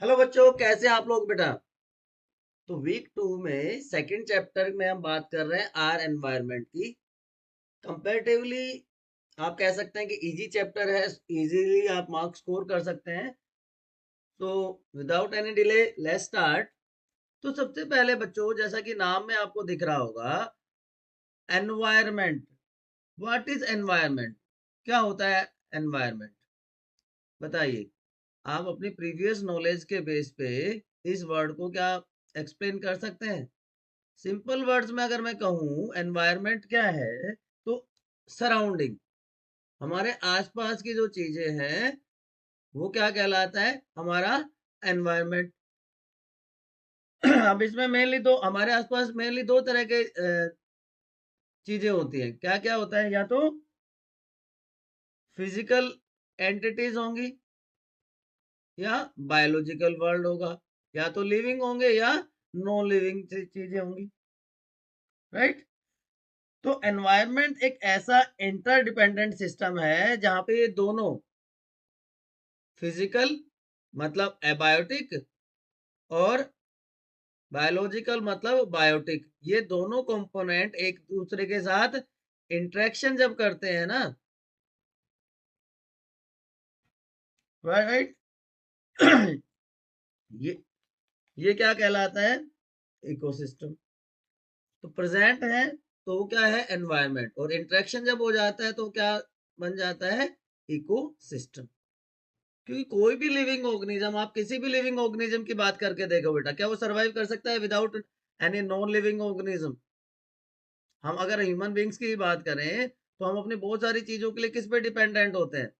Hello बच्चों, कैसे आप लोग बेटा। तो वीक 2 में सेकंड चैप्टर में हम बात कर रहे हैं आर एनवायरनमेंट की। कंपैरेटिवली आप कह सकते हैं कि इजी चैप्टर है, इजीली आप मार्क्स स्कोर कर सकते हैं। तो without any delay let's start. तो सबसे पहले बच्चों, जैसा कि नाम में आपको दिख रहा होगा, एनवायरनमेंट। What is environment? क्या होता है एनवायरनमेंट? बताइए। आप अपनी प्रीवियस नॉलेज के बेस पे इस वर्ड को क्या एक्सप्लेन कर सकते हैं? सिंपल वर्ड्स में अगर मैं कहूँ एनवायरनमेंट क्या है, तो सराउंडिंग, हमारे आसपास की जो चीजें हैं वो क्या कहलाता है? हमारा एनवायरनमेंट। अब इसमें मेनली दो, हमारे आसपास मेनली दो तरह के चीजें होती हैं। क्या क्या होता है? या तो फिजिकल एंटिटीज होंगी या बायोलॉजिकल वर्ल्ड होगा, या तो लिविंग होंगे या नॉन लिविंग चीजें होंगी, राइट। तो एनवायरनमेंट एक ऐसा इंटरडिपेंडेंट सिस्टम है जहां पे ये दोनों, फिजिकल मतलब एबायोटिक और बायोलॉजिकल मतलब बायोटिक, ये दोनों कंपोनेंट एक दूसरे के साथ इंटरेक्शन जब करते हैं ना, राइट। ये ये क्या कहलाता है? इकोसिस्टम। तो प्रेजेंट है तो वो क्या है? एनवायरनमेंट। और इंटरेक्शन जब हो जाता है तो क्या बन जाता है? इकोसिस्टम। क्योंकि कोई भी लिविंग ऑर्गेनिज्म, आप किसी भी लिविंग ऑर्गेनिज्म की बात करके देखो बेटा, क्या वो सरवाइव कर सकता है without any non living organism? हम अगर ह्यूमन बींग्स की बात करें तो हम अपनी बहुत सारी चीजों के लिए किस पे डिपेंडेंट होते हैं?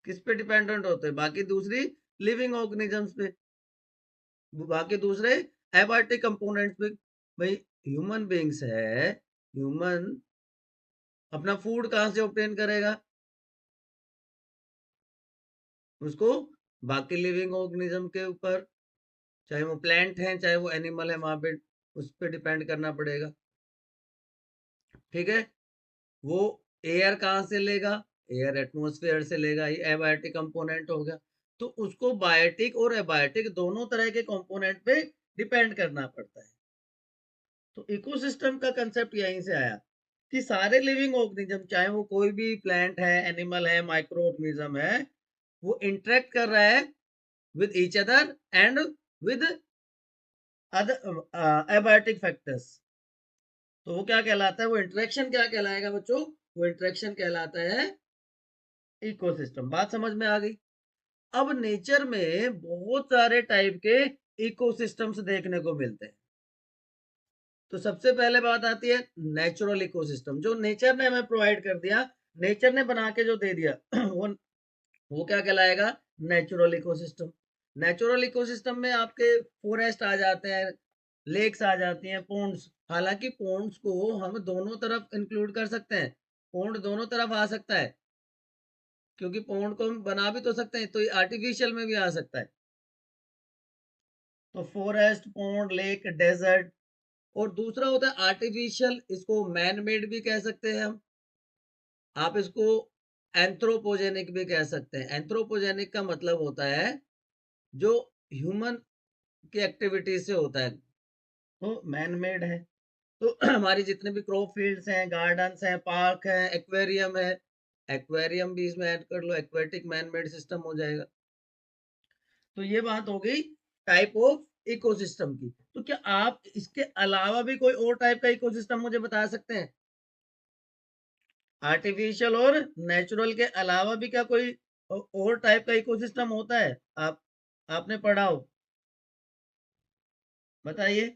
किस पे डिपेंडेंट होते हैं? बाकी दूसरी लिविंग ऑर्गेनिजम्स पे, बाकी दूसरे एबायोटिक कंपोनेंट्स पे। भाई ह्यूमन बींग्स है, ह्यूमन अपना फूड कहाँ से ऑब्टेन करेगा? उसको बाकी लिविंग ऑर्गेनिज्म के ऊपर, चाहे वो प्लांट है चाहे वो एनिमल है, वहां पे उस पर डिपेंड करना पड़ेगा, ठीक है। वो एयर कहाँ से लेगा? एयर एटमॉस्फेयर से लेगा, ये एबायोटिक कंपोनेंट हो गया। तो उसको बायोटिक और एबायोटिक दोनों तरह के कंपोनेंट पे डिपेंड करना पड़ता है। तो इकोसिस्टम का कंसेप्ट यहीं से आया कि सारे लिविंग ऑर्गेनिज्म, चाहे वो कोई भी प्लांट है, एनिमल है, माइक्रो ऑर्गेनिज्म है, वो इंटरेक्ट कर रहा है with each other and with other abiotic factors. तो वो क्या कहलाता है? वो इंटरेक्शन क्या कहलाएगा बच्चों? वो इंटरेक्शन कहलाता है इकोसिस्टम। बात समझ में आ गई? अब नेचर में बहुत सारे टाइप के इकोसिस्टम्स देखने को मिलते हैं। तो सबसे पहले बात आती है नेचुरल इकोसिस्टम, जो नेचर ने हमें प्रोवाइड कर दिया, नेचर ने बना के जो दे दिया वो क्या कहलाएगा? Natural ecosystem. नेचुरल इकोसिस्टम में आपके फॉरेस्ट आ जाते हैं, लेक्स आ जाती हैं, पोन्ड्स। हालांकि पोन्ड्स को हम दोनों तरफ इंक्लूड कर सकते हैं, पोन्ड दोनों तरफ आ सकता है, क्योंकि पोन्ड को हम बना भी तो सकते हैं, तो ये आर्टिफिशियल में भी आ सकता है। तो फॉरेस्ट, पोन्ड, लेक, डेजर्ट। और दूसरा होता है आर्टिफिशियल, इसको मैन मेड भी कह सकते हैं हम। आप इसको एंथ्रोपोजेनिक भी कह सकते हैं। एंथ्रोपोजेनिक का मतलब होता है जो ह्यूमन की एक्टिविटी से होता है, तो मैन मेड है। तो हमारी जितने भी क्रॉप फील्ड्स हैं, गार्डन्स हैं, पार्क हैं, एक्वेरियम है, एक्वेरियम भी इसमें ऐड कर लो, एक्वेटिक मैन मेड सिस्टम हो जाएगा। तो ये बात हो गई टाइप ऑफ इकोसिस्टम की। तो क्या आप इसके अलावा भी कोई और टाइप का इकोसिस्टम मुझे बता सकते हैं? आर्टिफिशियल और नेचुरल के अलावा भी क्या कोई और टाइप का इकोसिस्टम होता है? आपने पढ़ा हो, बताइए।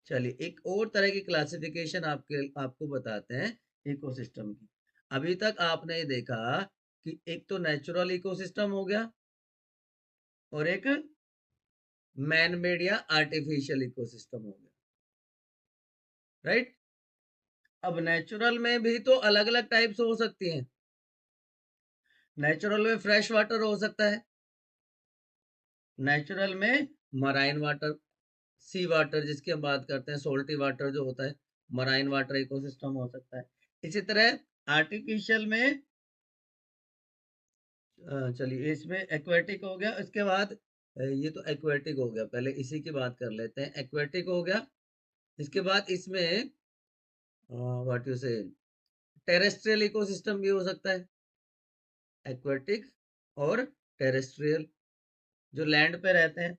चलिए एक और तरह की क्लासिफिकेशन आपको बताते हैं इकोसिस्टम की। अभी तक आपने ये देखा कि एक तो नेचुरल इकोसिस्टम हो गया और एक मैन मेड या आर्टिफिशियल इकोसिस्टम हो गया, राइट। अब नेचुरल में भी तो अलग अलग टाइप्स हो सकती हैं। नेचुरल में फ्रेश वाटर हो सकता है, नेचुरल में मराइन वाटर, सी वाटर जिसकी हम बात करते हैं, सोल्टी वाटर जो होता है, मराइन वाटर इकोसिस्टम हो सकता है। इसी तरह आर्टिफिशियल में चलिए इसमें एक्वेटिक हो गया, इसके बाद ये तो एक्वेटिक हो गया, पहले इसी की बात कर लेते हैं। एक्वेटिक हो गया, इसके बाद इसमें व्हाट यू से टेरेस्ट्रियल इकोसिस्टम भी हो सकता है। एक्वेटिक और टेरेस्ट्रियल, जो लैंड पे रहते हैं।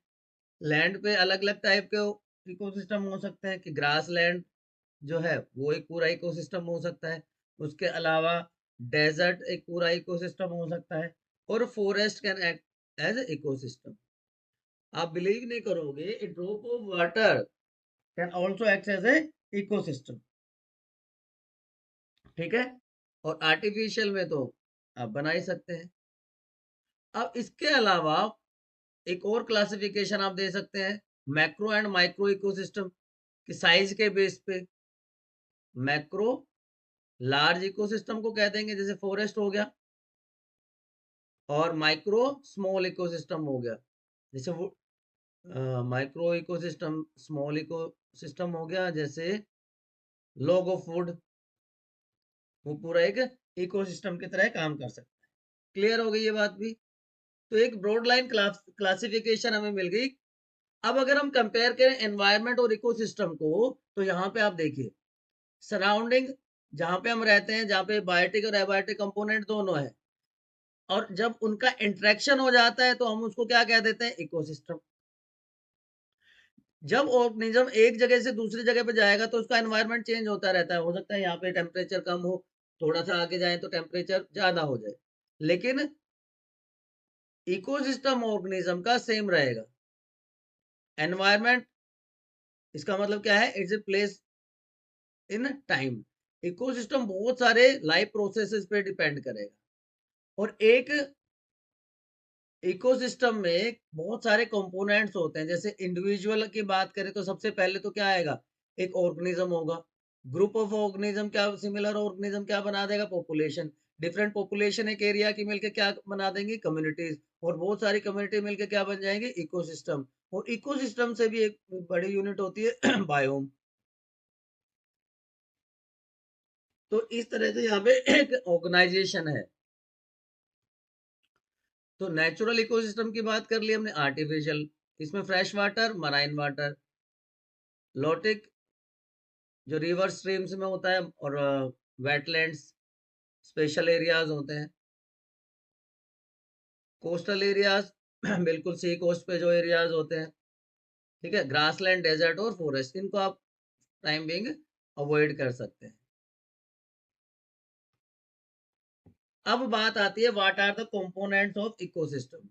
लैंड पे अलग अलग टाइप के इकोसिस्टम हो सकते हैं कि ग्रास लैंड जो है वो एक पूरा इकोसिस्टम हो सकता है। उसके अलावा डेजर्ट एक पूरा इकोसिस्टम हो सकता है। और forest can act as ecosystem. आप बिलीव नहीं करोगे, a drop of water can also act as a ecosystem. ठीक है, और आर्टिफिशियल में तो आप बना ही सकते हैं। अब इसके अलावा एक और क्लासिफिकेशन आप दे सकते हैं, मैक्रो एंड माइक्रो इकोसिस्टम की साइज के बेस पे। मैक्रो लार्ज इकोसिस्टम को कह देंगे, जैसे फॉरेस्ट हो गया, और माइक्रो स्मॉल इकोसिस्टम हो गया, जैसे वो माइक्रो इकोसिस्टम स्मॉल इकोसिस्टम हो गया, जैसे लॉग ऑफ वुड, वो पूरा एक इकोसिस्टम की तरह काम कर सकता है। क्लियर हो गई ये बात भी? तो एक ब्रॉड लाइन क्लासिफिकेशन हमें मिल गई। अब अगर हम कंपेयर करें एनवायरनमेंट और इकोसिस्टम को, तो यहाँ पे आप देखिए सराउंडिंग जहाँ पे हम रहते हैं, जहाँ पे बायोटिक और एबायोटिक कंपोनेंट दोनों है, और जब उनका इंटरेक्शन हो जाता है तो हम उसको क्या कह देते हैं, इकोसिस्टम। जब ऑर्गेनिज्म एक जगह से दूसरी जगह पे जाएगा तो उसका एनवायरनमेंट चेंज होता रहता है। हो सकता है यहाँ पे टेम्परेचर कम हो, थोड़ा सा आगे जाए तो टेम्परेचर ज्यादा हो जाए, लेकिन इकोसिस्टम ऑर्गेनिज्म का सेम रहेगा। एनवायरनमेंट, इसका मतलब क्या है, it's a place in time. Ecosystem बहुत सारे लाइफ प्रोसेसेस पे डिपेंड करेगा, और एक इकोसिस्टम में बहुत सारे कंपोनेंट्स होते हैं। जैसे इंडिविजुअल की बात करें तो सबसे पहले तो क्या आएगा, एक ऑर्गेनिज्म होगा। ग्रुप ऑफ ऑर्गेनिज्म क्या, सिमिलर ऑर्गेनिज्म क्या बना देगा, पॉपुलेशन। डिफरेंट पॉपुलेशन एक एरिया की मिलकर क्या बना देंगी, कम्युनिटीज। और बहुत सारी कम्युनिटी मिलकर क्या बन जाएंगे, इकोसिस्टम। और इकोसिस्टम से भी एक बड़ी यूनिट होती है बायोम। तो इस तरह से यहाँ पे एक ऑर्गेनाइजेशन है। तो नेचुरल इकोसिस्टम की बात कर ली हमने, आर्टिफिशियल, इसमें fresh water, marine water, lotic जो रिवर स्ट्रीम्स में होता है, और वेटलैंड्स, स्पेशल एरियाज होते हैं। कोस्टल एरियाज बिल्कुल सी कोस्ट पे जो एरियाज होते हैं। ठीक है, ग्रासलैंड, डेजर्ट और फॉरेस्ट, इनको आप टाइम बिंग अवॉइड कर सकते हैं। अब बात आती है, what are the components of ecosystem.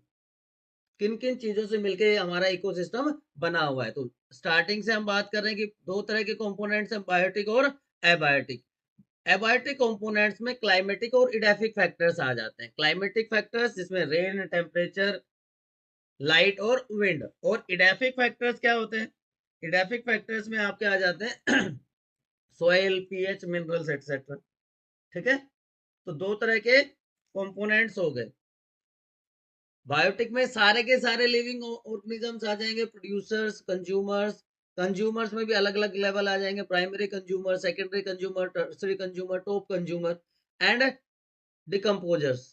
किन किन चीजों से मिलके हमारा इकोसिस्टम बना हुआ है। तो स्टार्टिंग से हम बात कर रहे हैं कि दो तरह के कंपोनेंट्स हैं, बायोटिक और एबायोटिक। एबायोटिक कंपोनेंट्स में क्लाइमेटिक और इडेफिक फैक्टर्स आ जाते हैं। क्लाइमेटिक फैक्टर्स जिसमें रेन, टेम्परेचर, लाइट और विंड। और इडेफिक फैक्टर्स क्या होते हैं, इडेफिक फैक्टर्स में आपके आ जाते हैं सोयल, पीएच, मिनरल्स एक्सेट्रा। ठीक है, तो दो तरह के कंपोनेंट्स हो गए। बायोटिक में सारे के सारे लिविंग ऑर्गेनिजम्स आ जाएंगे, प्रोड्यूसर्स, कंज्यूमर्स। कंज्यूमर्स में भी अलग अलग लेवल आ जाएंगे, primary consumer, secondary consumer, tertiary consumer, top consumer and decomposers.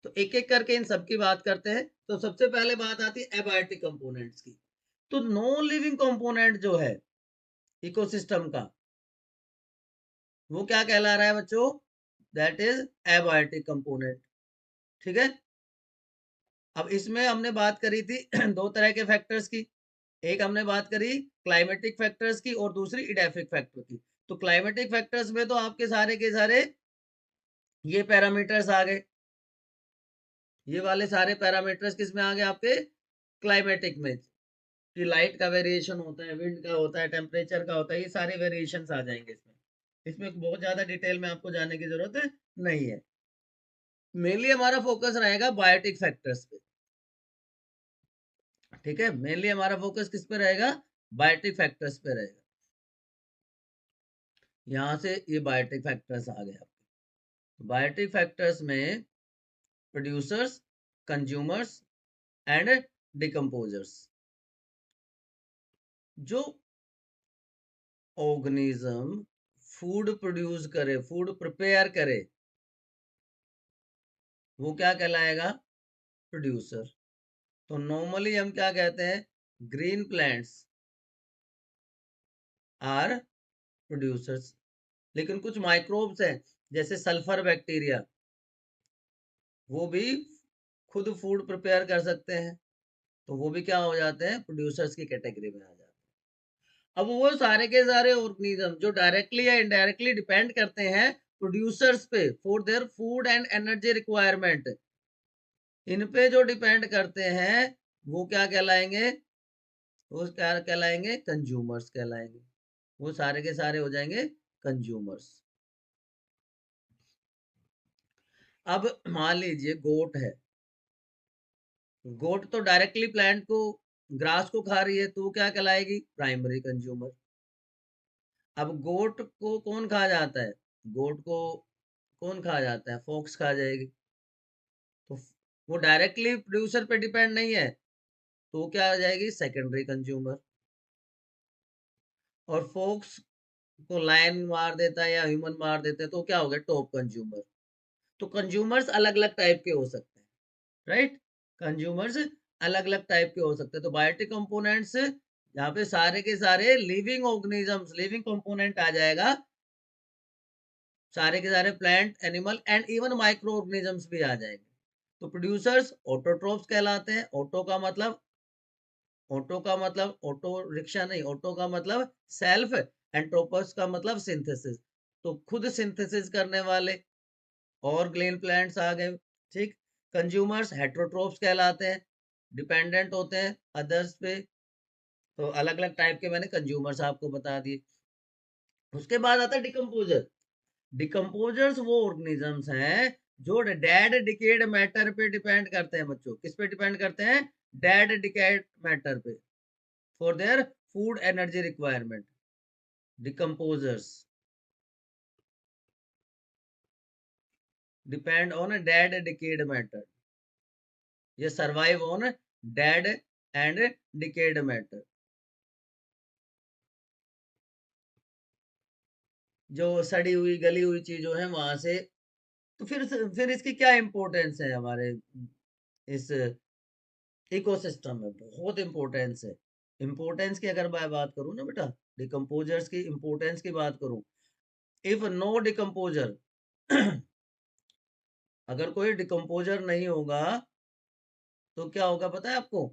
तो एक एक करके इन सब की बात करते हैं। तो सबसे पहले बात आती है एबायोटिक कंपोनेंट्स की। तो नॉन लिविंग कंपोनेंट जो है इकोसिस्टम का, वो क्या कहला रहा है बच्चों, दैट इज एबायोटिक कंपोनेंट। ठीक है, अब इसमें हमने बात करी थी दो तरह के फैक्टर्स की। एक हमने बात करी क्लाइमेटिक फैक्टर्स की, और दूसरी इडेफिक फैक्टर की। तो क्लाइमेटिक फैक्टर्स में तो आपके सारे के सारे ये पैरामीटर्स आ गए। ये वाले सारे पैरामीटर्स किस में आ गए आपके, क्लाइमेटिक में, कि लाइट का वेरिएशन होता है, विंड का होता है, टेम्परेचर का होता है, ये सारे वेरिएशन आ जाएंगे इसमें। इसमें बहुत ज्यादा डिटेल में आपको जाने की जरूरत नहीं है। मेनली हमारा फोकस रहेगा बायोटिक फैक्टर्स पे। ठीक है, मेनली हमारा फोकस किस पे रहेगा, बायोटिक फैक्टर्स पे रहेगा। यहां से ये बायोटिक फैक्टर्स आ गए आपके। बायोटिक फैक्टर्स में प्रोड्यूसर्स, कंज्यूमर्स एंड डिकम्पोजर्स। जो ऑर्गेनिज्म फूड प्रोड्यूस करे, फूड प्रिपेयर करे, वो क्या कहलाएगा? प्रोड्यूसर। तो नॉर्मली हम क्या कहते हैं? Green plants are producers. लेकिन कुछ माइक्रोब्स हैं जैसे सल्फर बैक्टीरिया, वो भी खुद फूड प्रिपेयर कर सकते हैं, तो वो भी क्या हो जाते हैं? प्रोड्यूसर्स की कैटेगरी में आ जाते हैं। अब वो सारे के सारे ऑर्गेनिज्म जो डायरेक्टली या इनडायरेक्टली डिपेंड करते हैं प्रोड्यूसर्स पे for their food and energy requirement, इन पे जो डिपेंड करते हैं वो क्या कहलाएंगे? वो क्या कहलाएंगे? कंज्यूमर्स कहलाएंगे। वो सारे के सारे हो जाएंगे कंज्यूमर्स। अब मान लीजिए गोट है, गोट तो डायरेक्टली प्लांट को, ग्रास को खा रही है, तो वो क्या कहलाएगी? Primary consumer. अब गोट को कौन खा जाता है? गोट को कौन खा जाता है? फॉक्स खा जाएगी। तो वो डायरेक्टली प्रोड्यूसर पे डिपेंड नहीं है, तो वो क्या आ जाएगी? Secondary consumer. और फॉक्स को लायन मार देता है या ह्यूमन मार देते हैं तो क्या हो गया? Top consumer. तो कंज्यूमर्स अलग अलग टाइप के हो सकते हैं, राइट? कंज्यूमर्स अलग अलग टाइप के हो सकते हैं। तो बायोटिक कंपोनेंट्स यहाँ पे सारे के सारे लिविंग ऑर्गेनिजम्स, लिविंग कंपोनेंट आ जाएगा, सारे के सारे plant, animal and even micro organisms भी आ जाएंगे। तो प्रोड्यूसर्स ऑटोट्रोफ्स कहलाते हैं। ऑटो का मतलब ऑटो रिक्शा नहीं, ऑटो का मतलब सेल्फ, एंड ट्रोपस का मतलब सिंथेसिस, तो खुद सिंथेसिस करने वाले। और ग्लेन प्लांट्स आ गए, ठीक। कंज्यूमर्स हेट्रोट्रोफ्स कहलाते हैं, डिपेंडेंट होते हैं अदर्स पे। तो अलग अलग टाइप के मैंने कंज्यूमर्स आपको बता दिए। उसके बाद आता है डिकम्पोजर। डिकम्पोजर्स वो ऑर्गेनिजम्स हैं जो डेड डिकेड मैटर पे डिपेंड करते हैं। बच्चों किस पे डिपेंड करते हैं? डेड डिकेड मैटर पे for their food energy requirement. Decomposers depend on dead decayed matter, ये survive on dead and decayed matter. जो सड़ी हुई गली हुई चीजों है वहां से। तो फिर इसकी क्या इंपॉर्टेंस है हमारे इस इकोसिस्टम में? बहुत इंपॉर्टेंस है। इंपॉर्टेंस की अगर मैं बात करूं ना बेटा, डिकम्पोजर्स की इंपॉर्टेंस की बात करूं, इफ नो डिकम्पोजर अगर कोई डिकम्पोजर नहीं होगा तो क्या होगा पता है आपको?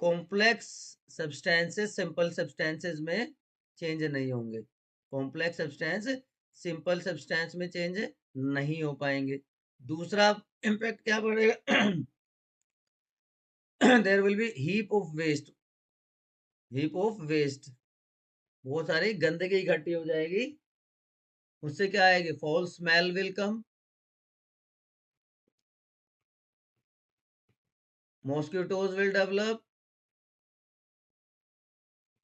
कॉम्प्लेक्स सब्सटेंसेस सिंपल सब्सटेंसेस में चेंज नहीं होंगे। कॉम्प्लेक्स सब्सटेंस सिंपल सब्सटेंस में चेंज नहीं हो पाएंगे। दूसरा इम्पैक्ट क्या पड़ेगा? There will be heap of waste, heap of waste, बहुत सारी गंदगी इकट्ठी हो जाएगी। उससे क्या आएगी? Foul smell will come, mosquitoes will develop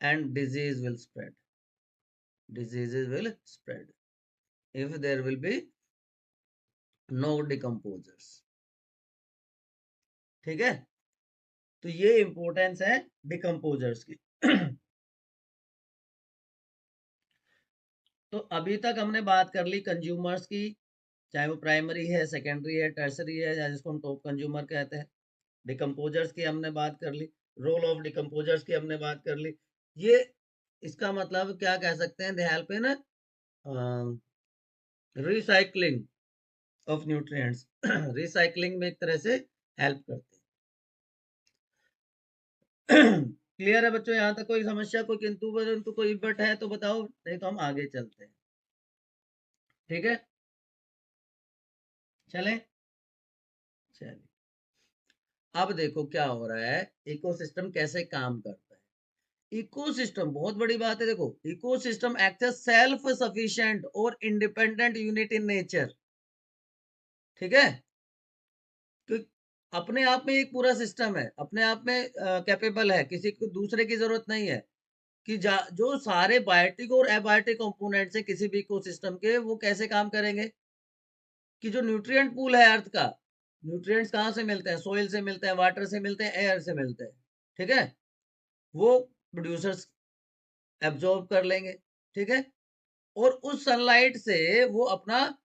and disease will spread, diseases will spread if there will be no decomposers। ठीक है, तो ये इंपॉर्टेंस है डिकम्पोजर्स की। तो अभी तक हमने बात कर ली कंज्यूमर्स की, चाहे वो प्राइमरी है, सेकेंडरी है, टर्सरी है, या जिसको हम टॉप कंज्यूमर कहते हैं। डिकम्पोजर्स की हमने बात कर ली, रोल ऑफ डिकम्पोजर्स की हमने बात कर ली। ये इसका मतलब क्या कह सकते हैं? They help in recycling of nutrients. Recycling में एक तरह से हेल्प करते हैं। क्लियर है बच्चों? यहाँ तक कोई समस्या, कोई किंतु परंतु, कोई बट है तो बताओ, नहीं तो हम आगे चलते हैं। ठीक है, चलें। चलिए, अब देखो क्या हो रहा है, इकोसिस्टम कैसे काम करता है। इकोसिस्टम बहुत बड़ी बात है। देखो, ecosystem act as self sufficient और इंडिपेंडेंट यूनिट इन नेचर। ठीक है, तो अपने आप में एक पूरा सिस्टम है, अपने आप में कैपेबल है, किसी को दूसरे की जरूरत नहीं है। कि जो सारे बायोटिक और एबायोटिक कंपोनेंट्स हैं किसी भी इकोसिस्टम के, वो कैसे काम करेंगे? कि जो न्यूट्रिएंट पूल है अर्थ का, न्यूट्रिएंट्स कहाँ से मिलते हैं? सोइल से मिलते हैं, वाटर से मिलते हैं, एयर से मिलते हैं। ठीक है, वो प्रोड्यूसर्स एब्जॉर्ब कर लेंगे। ठीक है, और उस सनलाइट से वो अपना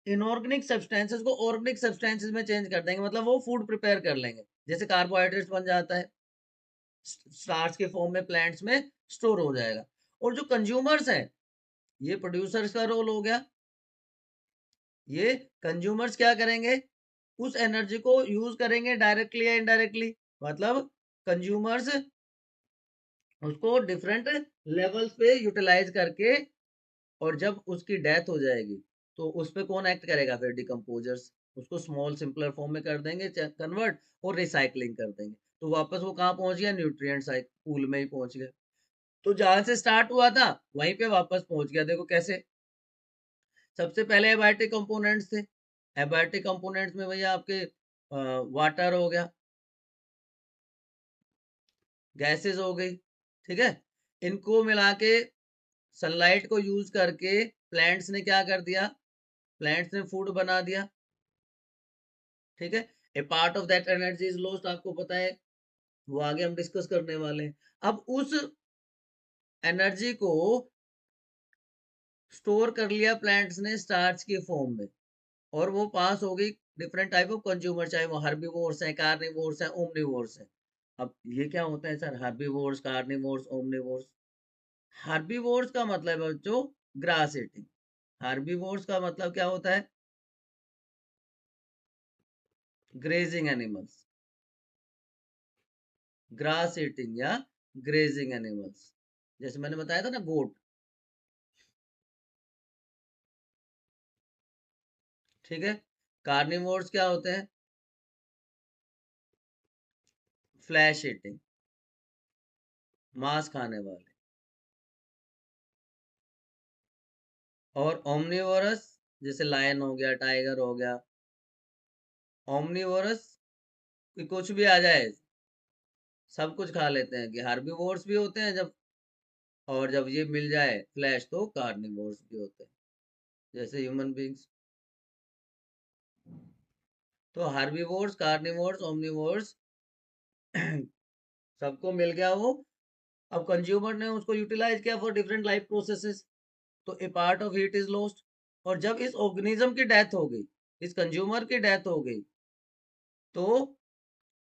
इनऑर्गेनिक सब्सटेंसेस को ऑर्गेनिक सब्सटेंसेस में चेंज कर देंगे, मतलब वो फूड प्रिपेयर कर लेंगे, जैसे कार्बोहाइड्रेट्स बन जाता है, स्टार्च के फॉर्म में प्लांट्स में स्टोर हो जाएगा। और जो कंज्यूमर्स हैं, ये प्रोड्यूसर्स का रोल हो गया। ये कंज्यूमर्स क्या करेंगे, उस एनर्जी को यूज करेंगे डायरेक्टली या इनडायरेक्टली, मतलब कंज्यूमर्स उसको डिफरेंट लेवल्स पे यूटिलाइज करके, और जब उसकी डेथ हो जाएगी तो उस पे कौन एक्ट करेगा, फिर डिकम्पोजर्स उसको स्मॉल सिंपलर फॉर्म में कर देंगे कन्वर्ट, और रिसाइकलिंग कर देंगे, तो वापस वो कहाँ पहुंच गया, न्यूट्रिएंट साइकिल पूल में ही पहुंच गया। तो जहां से स्टार्ट हुआ था वहीं पे वापस पहुंच गया। देखो कैसे, सबसे पहले एबायोटिक कंपोनेंट्स थे, एबायोटिक कंपोनेंट्स में भैया आपके वाटर हो गया, गैसेस हो गई, ठीक है, इनको मिला के सनलाइट को यूज करके प्लांट्स ने क्या कर दिया, प्लांट्स ने फूड बना दिया, ठीक है। A part of that energy is lost, आपको पता है, वो आगे हम डिस्कस करने वाले हैं। अब उस एनर्जी को स्टोर कर लिया प्लांट्स ने स्टार्च के फॉर्म में, और वो पास हो गई डिफरेंट टाइप ऑफ कंज्यूमर, चाहे वो हर्बीवोर्स हैं, कार्निवोर्स हैं, ओमनिवोर्स हैं। अब ये क्या होता है sir, herbivores, carnivores, omnivores. Herbivores का मतलब है बच्चों ग्रास ईटिंग, हर्बीवोर्स का मतलब क्या होता है, ग्रेजिंग एनिमल्स, ग्रास ईटिंग या ग्रेजिंग एनिमल्स, जैसे मैंने बताया था ना, गोट, ठीक है। कार्निवोर्स क्या होते हैं, फ्लैश ईटिंग, मांस खाने वाले। और ओमनिवोरस, जैसे लायन हो गया, टाइगर हो गया, ओमनिवोरस कि कुछ भी आ जाए सब कुछ खा लेते हैं, कि हार्बीवोर्स भी होते हैं जब, और जब ये मिल जाए फ्लैश तो कार्निवोर्स भी होते हैं, जैसे ह्यूमन बींग्स। तो हार्बीवोर्स, कार्निवोर्स, ओमनिवोर्स सबको मिल गया वो। अब कंज्यूमर ने उसको यूटिलाइज किया फॉर डिफरेंट लाइफ प्रोसेसेस, तो a part of heat is lost. और जब इस ऑर्गेनिज्म की डेथ हो गई, इस कंज्यूमर की डेथ हो गई, तो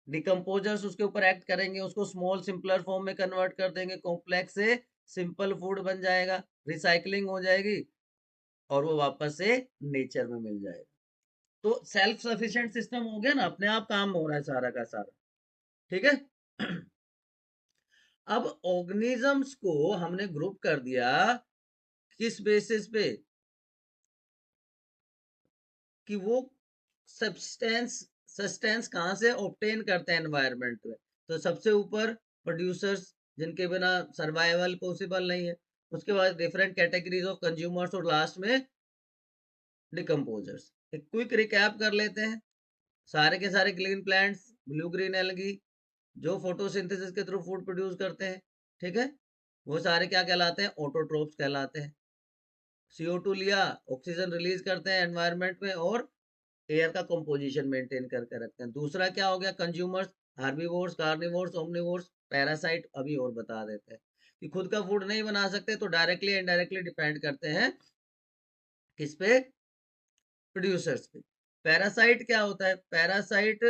डिकम्पोजर्स उसके ऊपर एक्ट करेंगे, उसको स्मॉल सिंपलर फॉर्म में कन्वर्ट कर देंगे, कॉम्प्लेक्स से सिंपल फूड बन जाएगा, रिसाइकलिंग हो जाएगी, और वो वापस से नेचर में मिल जाएगा। तो सेल्फ सफिशिएंट सिस्टम हो गया ना, अपने आप काम हो रहा है सारा का सारा, ठीक है। अब ऑर्गेनिजम्स को हमने ग्रुप कर दिया किस बेसिस पे, कि वो सब्सटेंस सस्टेंस कहाँ से ऑब्टेन करते हैं एनवायरनमेंट में। तो सबसे ऊपर प्रोड्यूसर्स, जिनके बिना सर्वाइवल पॉसिबल नहीं है, उसके बाद डिफरेंट कैटेगरीज ऑफ कंज्यूमर्स, और लास्ट में डिकम्पोजर्स। एक क्विक रिकैप कर लेते हैं, सारे के सारे green plants, blue green algae, जो फोटोसिंथेसिस के थ्रू फूड प्रोड्यूस करते हैं, ठीक है, वो सारे क्या कहलाते हैं, ऑटोट्रोप्स कहलाते हैं। CO2 लिया, ऑक्सीजन रिलीज करते हैं एनवायरनमेंट में, और एयर का कंपोजिशन मेंटेन करके रखते हैं। दूसरा क्या हो गया, consumers, herbivores, carnivores, omnivores, parasite अभी और बता देते हैं, कि खुद का फूड नहीं बना सकते तो डायरेक्टली इनडायरेक्टली डिपेंड करते हैं किस पे, प्रोड्यूसर्स पे। पैरासाइट क्या होता है, पैरासाइट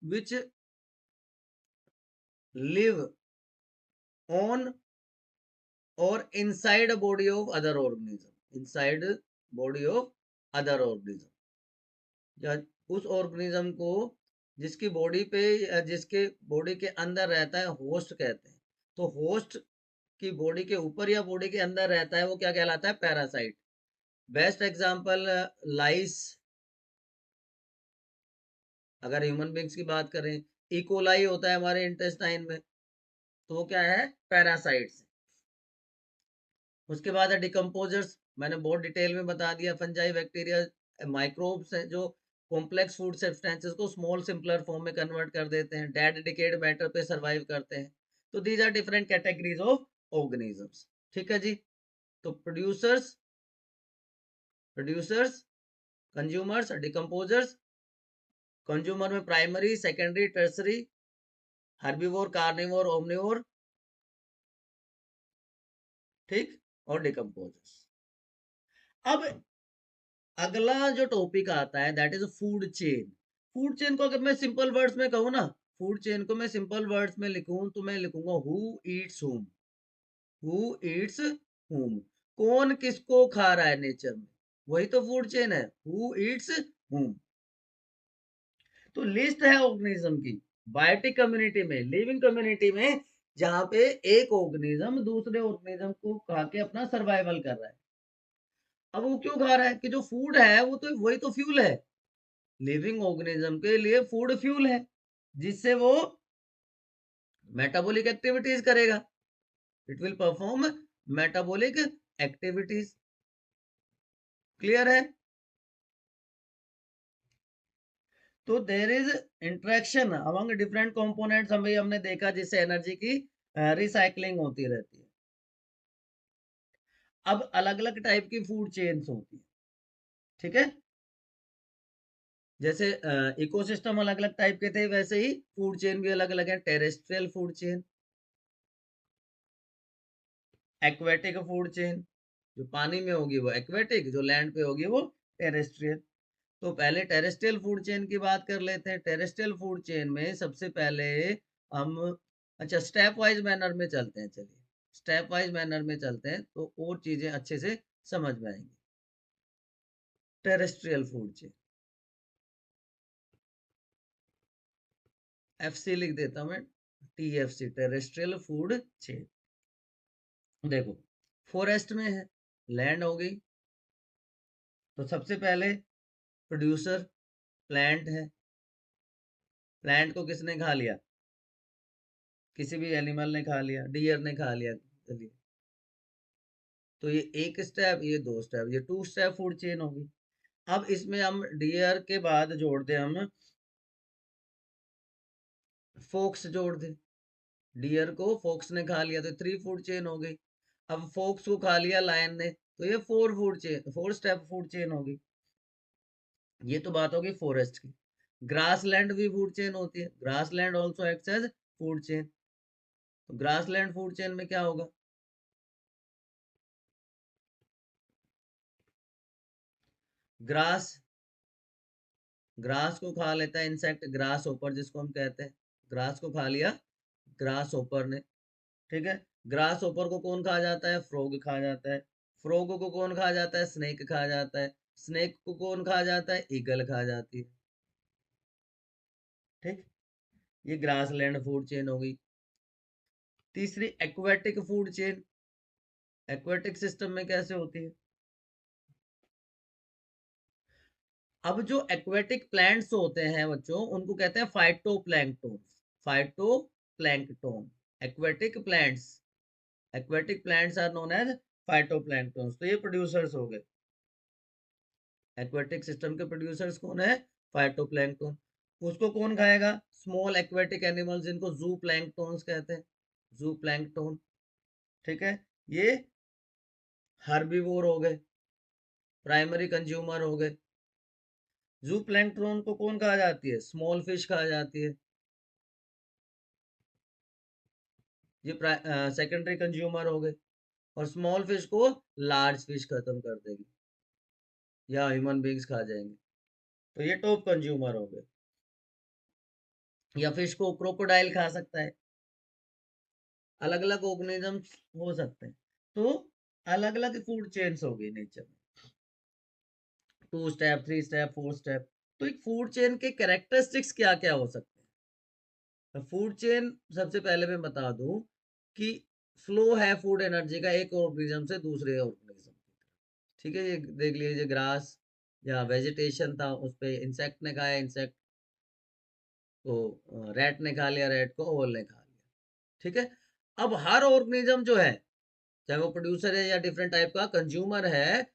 विच लिव ऑन और inside body of other organism, inside body of other organism, या उस ऑर्गेनिज्म को जिसकी बॉडी पे या जिसके बॉडी के अंदर रहता है, होस्ट कहते हैं। तो होस्ट की बॉडी के ऊपर या बॉडी के अंदर रहता है, वो क्या कहलाता है, पैरासाइट। बेस्ट एग्जांपल लाइस, अगर ह्यूमन बींग्स की बात करें, इकोलाई होता है हमारे इंटेस्टाइन में, तो वो क्या है, पैरासाइट्स। उसके बाद है डिकम्पोजर्स, मैंने बहुत डिटेल में बता दिया, फंजाई, बैक्टीरिया, माइक्रोब्स हैं जो कॉम्प्लेक्स फूड सब्सटेंसेस को स्मॉल सिंपलर फॉर्म में कन्वर्ट कर देते हैं, डेड डिकेड मैटर पे सर्वाइव करते हैं। तो these are different categories of organisms, ठीक है जी। तो प्रोड्यूसर्स, कंज्यूमर्स, डिकम्पोजर्स, कंज्यूमर में primary, secondary, tertiary, herbivore, carnivore, omnivore, ठीक, और डिकम्पोजर्स। अब अगला जो टॉपिक आता है that is food chain. Food chain को अगर मैं सिंपल वर्ड्स में कहूँ ना, फूड चेन को मैं सिंपल वर्ड्स में लिखूं तो मैं लिखूंगा हु ईट्स हुम। हु ईट्स हुम, कौन किसको खा रहा है नेचर में, वही तो फूड चेन है, हु ईट्स हुम। तो लिस्ट है ऑर्गेनिज्म की बायोटिक कम्युनिटी में, लिविंग कम्युनिटी में, जहां पे एक ऑर्गेनिज्म दूसरे ऑर्गेनिज्म को खा के अपना सर्वाइवल कर रहा है। अब वो क्यों खा रहा है कि जो फूड है वो तो वही तो फ्यूल है, लिविंग ऑर्गेनिज्म के लिए फूड फ्यूल है, जिससे वो मेटाबॉलिक एक्टिविटीज करेगा, it will perform metabolic activities. Clear है? तो there is interaction among different components, हम हमने देखा जिससे एनर्जी की रिसाइकलिंग होती रहती है। अब अलग अलग टाइप की फूड चेन्स होती है, ठीक है। जैसे इकोसिस्टम अलग अलग टाइप के थे, वैसे ही फूड चेन भी अलग अलग है। Terrestrial food chain, aquatic food chain, जो पानी में होगी वो एक्वेटिक, जो लैंड पे होगी वो टेरेस्ट्रियल। तो पहले टेरेस्ट्रियल फूड चेन की बात कर लेते हैं। टेरेस्ट्रियल फूड चेन में सबसे पहले हम, अच्छा स्टेप वाइज मैनर में चलते हैं, चलिए स्टेप वाइज मैनर में चलते हैं तो और चीजें अच्छे से समझ में आएंगी। टेरेस्ट्रियल फूड चेन, एफसी लिख देता हूं मैं, टीएफसी, टेरेस्ट्रियल फूड चेन। देखो, फॉरेस्ट में है, लैंड हो गई, तो सबसे पहले प्रोड्यूसर प्लांट है। प्लांट को किसने खा लिया? किसी भी एनिमल ने खा लिया, डियर ने खा लिया, चलिए, तो ये एक स्टेप, ये दो स्टेप, ये टू स्टेप फूड चेन होगी। अब इसमें हम डियर के बाद जोड़ दे, हम फोक्स जोड़ दे, डियर को फोक्स ने खा लिया तो थ्री फूड चेन हो गई। अब फोक्स को खा लिया लायन ने, तो ये four food chain, four step food chain होगी। ये तो बात होगी फॉरेस्ट की। ग्रास लैंड भी फूड चेन होती है, grassland also acts as food chain. तो ग्रास लैंड फूड चेन में क्या होगा? ग्रास, ग्रास को खा लेता है इंसेक्ट, ग्रास होपर जिसको हम कहते हैं, ग्रास को खा लिया ग्रास होपर ने, ठीक है। ग्रास होपर को कौन खा जाता है? फ्रॉग खा जाता है। फ्रॉग को कौन खा जाता है? स्नेक खा जाता है। स्नेक को कौन खा जाता है? ईगल खा जाती है, ठीक। ये ग्रास लैंड फूड चेन हो गई। तीसरी aquatic food chain, aquatic system में कैसे होती है? अब जो एक्वेटिक प्लांट्स होते हैं बच्चों, उनको कहते हैं phytoplankton. Phytoplankton, aquatic plants, aquatic plants are known as phytoplankton. तो ये प्रोड्यूसर्स हो गए, एक्वेटिक सिस्टम के प्रोड्यूसर्स कौन है? फाइटोप्लैंक्टन। उसको कौन खाएगा? स्मॉल एक्वेटिक एनिमल्स, जिनको जू प्लैंक्टोन्स कहते हैं, जू प्लैंक्टन, ठीक है। ये हर्बीवोर हो गए, प्राइमरी कंज्यूमर हो गए। जू प्लैंक्टन को कौन कहा जाती है? स्मॉल फिश कहा जाती है, ये सेकेंडरी कंज्यूमर हो गए। और स्मॉल फिश को लार्ज फिश खत्म कर देगी, या ह्यूमन बींग्स खा जाएंगे, तो ये टॉप कंज्यूमर हो गए। या फिश को क्रोकोडाइल खा सकता है, अलग अलग ऑर्गेनिजम्स हो सकते हैं। तो अलग अलग फूड चेन्स हो गई नेचर में, two step, three step, four step. तो एक फूड चेन के कैरेक्टरिस्टिक्स क्या क्या हो सकते हैं? फूड चेन, सबसे पहले मैं बता दूं कि फ्लो है फूड एनर्जी का एक ऑर्गेनिज्म से दूसरे ऑर्गेनिज्म, ठीक है। ये देख लीजिए, ग्रास या वेजिटेशन था, उस पे इंसेक्ट ने खाया, इंसेक्ट को रैट ने खा लिया, रैट को ओल ने खा लिया, ठीक है। अब हर ऑर्गेनिज्म जो है, चाहे वो प्रोड्यूसर है या डिफरेंट टाइप का कंज्यूमर है,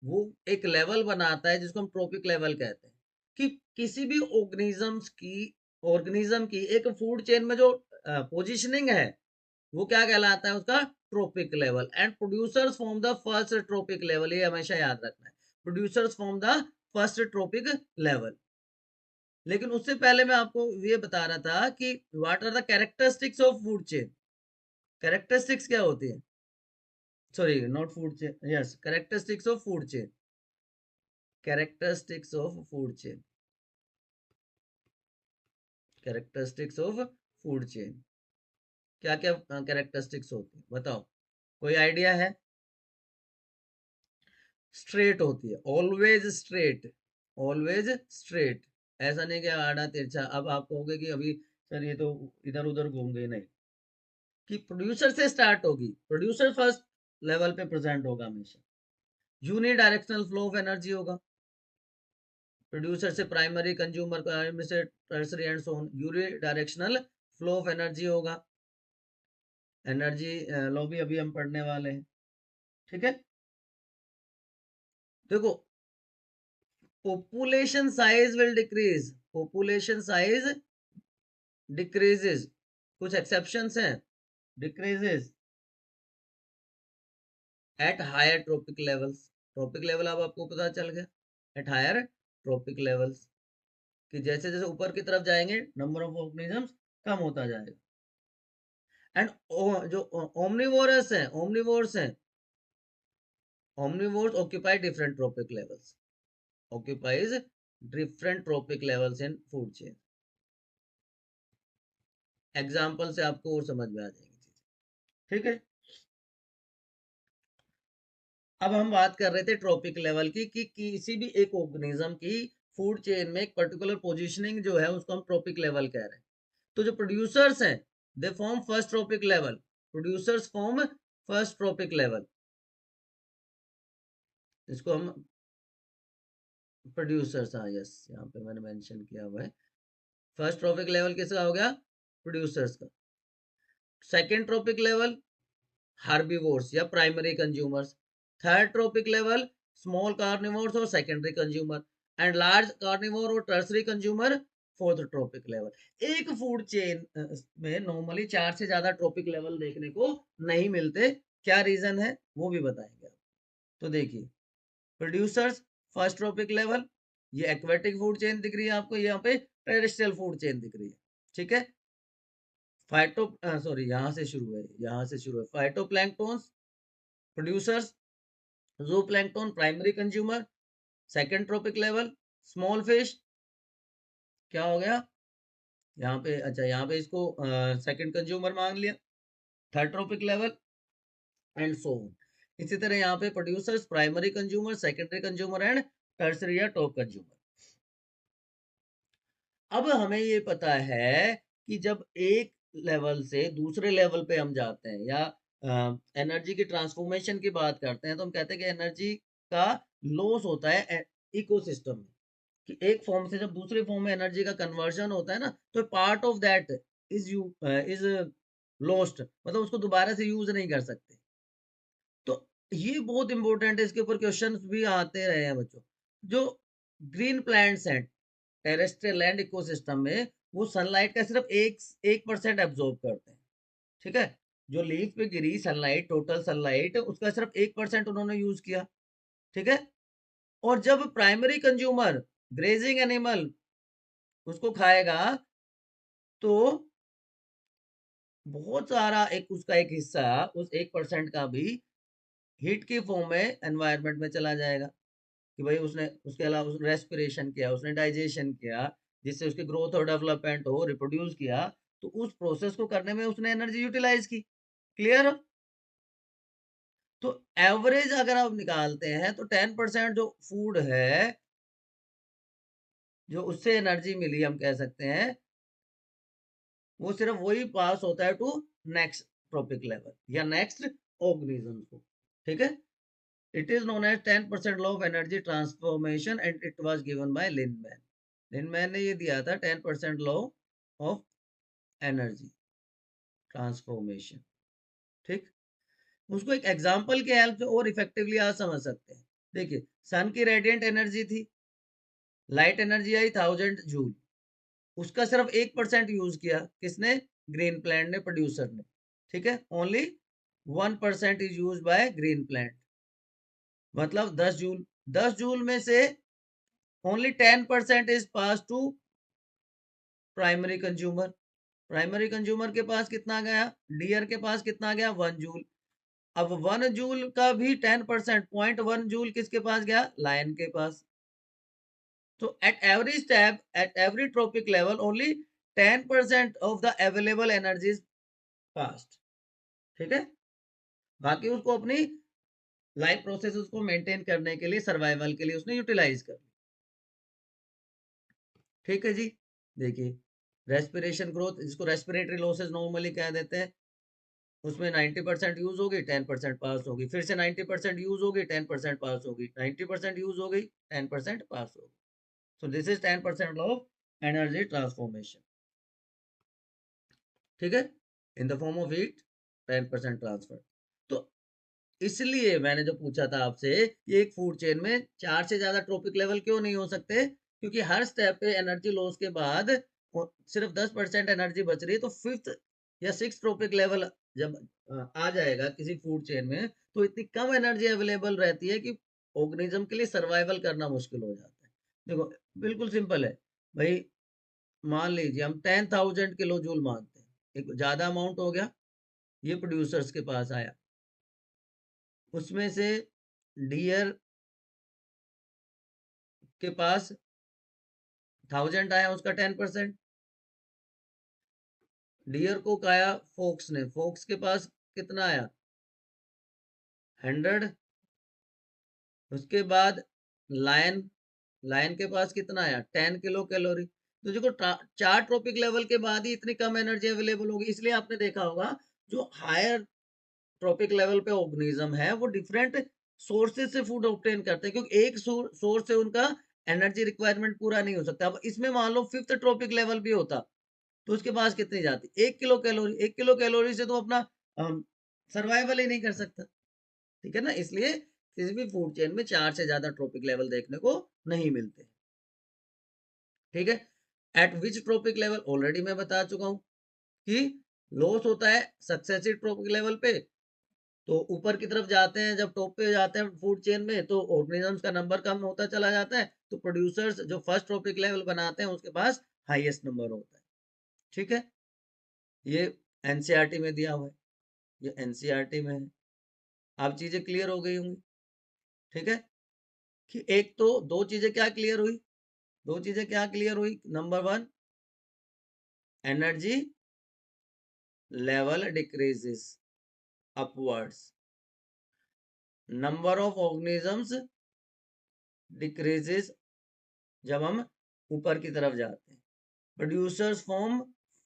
वो एक लेवल बनाता है जिसको हम ट्रॉपिक लेवल कहते हैं। कि किसी भी ऑर्गेनिज्म की एक फूड चेन में जो पोजीशनिंग है, वो क्या कहलाता है? उसका trophic level. And producers from the first trophic level, ये हमेशा याद रखना है, producers from the first trophic level. लेकिन उससे पहले मैं आपको ये बता रहा था कि what are the characteristics of food chain. Characteristics क्या होती है? Sorry, not food chain, yes, characteristics of food chain. Characteristics of food chain, characteristics of food chain, क्या क्या कैरेक्टरिस्टिक्स होती है बताओ, कोई आइडिया है? स्ट्रेट होती है, ऑलवेज स्ट्रेट, ऑलवेज स्ट्रेट, ऐसा नहीं कि आड़ा तिरछा। अब आप कहोगे कि अभी सर ये तो इधर उधर घूम गई, नहीं, कि प्रोड्यूसर से स्टार्ट होगी, प्रोड्यूसर फर्स्ट लेवल पे प्रेजेंट होगा हमेशा, यूनिडायरेक्शनल फ्लो ऑफ एनर्जी होगा, प्रोड्यूसर से प्राइमरी, कंज्यूमर से tertiary and so on, unidirectional flow of energy होगा, एनर्जी लॉ भी अभी हम पढ़ने वाले हैं, ठीक है। देखो, population size will decrease, population size decreases, कुछ exceptions हैं, decreases at higher tropic levels, tropic level अब आपको पता चल गया, at higher tropic levels, कि जैसे जैसे ऊपर की तरफ जाएंगे नंबर ऑफ ऑर्गेनिजम्स कम होता जाएगा। एंड जो ओमनिवोरस हैं, ओमनिवोर्स हैं, omnivores occupy different tropic levels, occupies different tropic levels in food chain। Example से आपको और समझ में आ जाएगी चीज, ठीक है। अब हम बात कर रहे थे ट्रॉपिक लेवल की, कि किसी भी एक ऑर्गेनिज्म की फूड चेन में एक पर्टिकुलर पोजीशनिंग जो है उसको हम ट्रॉपिक लेवल कह रहे हैं। तो जो प्रोड्यूसर्स हैं they form first trophic level, producers form first trophic level, इसको हम प्रोड्यूसर्स, हाँ यस, यहाँ पे मैंने मेंशन किया हुआ है। फर्स्ट ट्रॉपिक लेवल किसका हो गया? प्रोड्यूसर्स का। सेकेंड ट्रॉपिक लेवल हार्बिवोर्स या primary consumers, third trophic level small carnivores और secondary consumer, and large carnivore और tertiary consumer fourth trophic level. एक फूड चेन में नॉर्मली 4 से ज्यादा ट्रॉपिक लेवल देखने को नहीं मिलते, क्या रीजन है वो भी बताएंगे आप। तो देखिए, प्रोड्यूसर्स फर्स्ट ट्रॉपिक लेवल, ये एक्वेटिक फूड चेन दिख रही है आपको, यहाँ पे टेरेस्ट्रियल फूड चेन दिख रही है, ठीक है। फाइटो सॉरी यहाँ से शुरू है, यहाँ से शुरू है, phytoplanktons producers, zooplankton primary consumer, second trophic level small fish, क्या हो गया यहाँ पे, अच्छा यहाँ पे इसको सेकेंड कंज्यूमर मान लिया, third trophic level and so on. इसी तरह यहाँ पे producers, primary consumer, secondary consumer and tertiary या टॉप कंज्यूमर। अब हमें ये पता है कि जब एक लेवल से दूसरे लेवल पे हम जाते हैं या एनर्जी की ट्रांसफॉर्मेशन की बात करते हैं, तो हम कहते हैं कि एनर्जी का लॉस होता है इकोसिस्टम में, कि एक फॉर्म से जब दूसरे फॉर्म में एनर्जी का कन्वर्जन होता है ना, तो part of that is lost, मतलब उसको दोबारा से यूज नहीं कर सकते। तो ये बहुत इंपॉर्टेंट है, इसके ऊपर क्वेश्चन भी आते रहे हैं बच्चों। जो ग्रीन प्लांट्स हैं टेरेस्ट्रियल लैंड इकोसिस्टम में, वो सनलाइट का सिर्फ 1% एब्जॉर्ब करते हैं, ठीक है। जो लीफ पे गिरी सनलाइट, टोटल सनलाइट, उसका सिर्फ 1% उन्होंने यूज किया, ठीक है। और जब प्राइमरी कंज्यूमर ग्रेजिंग एनिमल उसको खाएगा, तो बहुत सारा एक उसका एक हिस्सा उस 1% का भी हीट की फॉर्म में एनवायरनमेंट में चला जाएगा, कि भाई उसने उसके अलावा उसने रेस्पिरेशन किया, उसने डाइजेशन किया, जिससे उसकी ग्रोथ और डेवलपमेंट हो, रिप्रोड्यूस किया, तो उस प्रोसेस को करने में उसने एनर्जी यूटिलाइज की। क्लियर? तो एवरेज अगर आप निकालते हैं तो 10% जो फूड है, जो उससे एनर्जी मिली, हम कह सकते हैं वो सिर्फ वही पास होता है टू नेक्स्ट ट्रॉपिक लेवल या नेक्स्ट ऑर्गेनिज्म को, ठीक है। It is known as 10% law of energy transformation and it was given by Lindemann. Lindemann ने ये दिया था 10% law of energy transformation, ठीक। उसको एक एग्जांपल के हेल्प से और इफेक्टिवली आज समझ सकते हैं। देखिए, सन की रेडिएंट एनर्जी थी, लाइट एनर्जी आई 1000 जूल, उसका सिर्फ 1% यूज किया, किसने? ग्रीन प्लांट ने, प्रोड्यूसर ने, ठीक है। Only 1% is use by green plant, मतलब 10 जूल, 10 जूल में से only 10% is passed to primary consumer, primary consumer के पास कितना गया? डियर के पास कितना गया? 1 जूल। अब 1 जूल का भी 10%, 0.1 जूल किसके पास गया? लायन के पास। So at every tropic level, only 10% of the available energy is passed. ठीक है, बाकी उसको अपनी लाइफ प्रोसेस उसको मेंटेन करने के लिए, सर्वाइवल के लिए उसने यूटिलाइज कर। ठीक है जी, देखिए रेस्पिरेशन ग्रोथ, जिसको रेस्पिरेटरी लॉसेस नॉर्मली कह देते हैं, उसमें 90% यूज होगी, 10% पास होगी, फिर से 90% यूज होगी, 10% पास होगी, 90% यूज हो गई, 10% पास होगी। So this is 10% of energy transformation. ठीक है, in the form of heat 10% transfer. तो इसलिए मैंने जो पूछा था आपसे कि एक फूड चेन में 4 से ज्यादा ट्रॉपिक लेवल क्यों नहीं हो सकते, क्योंकि हर स्टेप पे एनर्जी लॉस के बाद सिर्फ 10% एनर्जी बच रही है, तो फिफ्थ या सिक्स ट्रॉपिक लेवल जब आ जाएगा किसी फूड चेन में, तो इतनी कम एनर्जी अवेलेबल रहती है कि ऑर्गेनिज्म के लिए सर्वाइवल करना मुश्किल हो जाता है। देखो बिल्कुल सिंपल है भाई, मान लीजिए हम 10,000 किलो जूल मानते हैं, एक ज्यादा अमाउंट हो गया, ये प्रोड्यूसर्स के पास आया, उसमें से डियर के पास 1000 आया, उसका 10%। डियर को खाया फोक्स ने, फोक्स के पास कितना आया, 100। उसके बाद लायन, लायन के पास कितना आया, 10 किलो कैलोरी। तो देखो 4 ट्रॉपिक लेवल के बाद ही इतनी कम एनर्जी अवेलेबल होगी, इसलिए आपने देखा होगा जो हायर ट्रॉपिक लेवल पे ऑर्गेनिज्म है वो डिफरेंट सोर्सेज से फूड ऑब्टेन करते हैं, क्योंकि एक सोर्स से उनका एनर्जी रिक्वायरमेंट पूरा नहीं हो सकता। अब इसमें मान लो फिफ्थ ट्रॉपिक लेवल भी होता, तो उसके पास कितनी जाती, 1 किलो कैलोरी। 1 किलो कैलोरी से तो अपना सर्वाइवल ही नहीं कर सकता। ठीक है ना, इसलिए किसी भी फूड चेन में 4 से ज्यादा ट्रॉपिक लेवल देखने को नहीं मिलते। ठीक है, एट विच ट्रॉपिक लेवल ऑलरेडी मैं बता चुका हूं कि लॉस होता है सक्सेसिव ट्रॉपिक लेवल पे, तो ऊपर की तरफ जाते हैं, जब टॉप पे जाते हैं फूड चेन में, तो ऑर्गेनिजम्स का नंबर कम होता चला जाता है, तो प्रोड्यूसर्स जो फर्स्ट ट्रॉपिक लेवल बनाते हैं उसके पास हाईएस्ट नंबर होता है। ठीक है, ये एनसीईआरटी में दिया हुआ है, ये एनसीईआरटी में है। आप चीजें क्लियर हो गई होंगी। ठीक है, कि एक तो दो चीजें क्या क्लियर हुई, दो चीजें क्या क्लियर हुई, number one, energy level decreases upwards, number of organisms decreases जब हम ऊपर की तरफ जाते हैं, producers form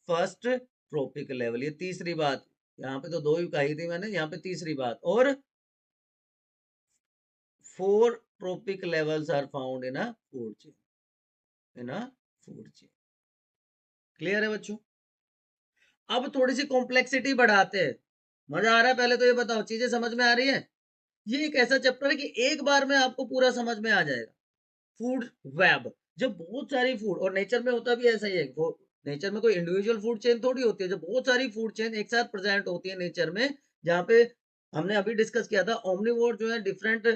first trophic level, ये तीसरी बात, यहाँ पे तो दो ही कही थी मैंने, यहाँ पे तीसरी बात, और 4 trophic levels are found in a food chain, in a food chain. Clear है बच्चों? अब थोड़ी सी कॉम्प्लेक्सिटी बढ़ाते हैं, मजा आ रहा है? पहले तो ये बताओ चीजें समझ में आ रही है? ये एक ऐसा चैप्टर है कि एक बार में आपको पूरा समझ में आ जाएगा। फूड वेब, जब बहुत सारी फूड, और नेचर में होता भी ऐसा ही है, वो नेचर में कोई इंडिविजुअल फूड चेन थोड़ी होती है, जब बहुत सारी फूड चेन एक साथ प्रेजेंट होती है नेचर में, जहाँ पे हमने अभी डिस्कस किया था ओमनिवोर जो है डिफरेंट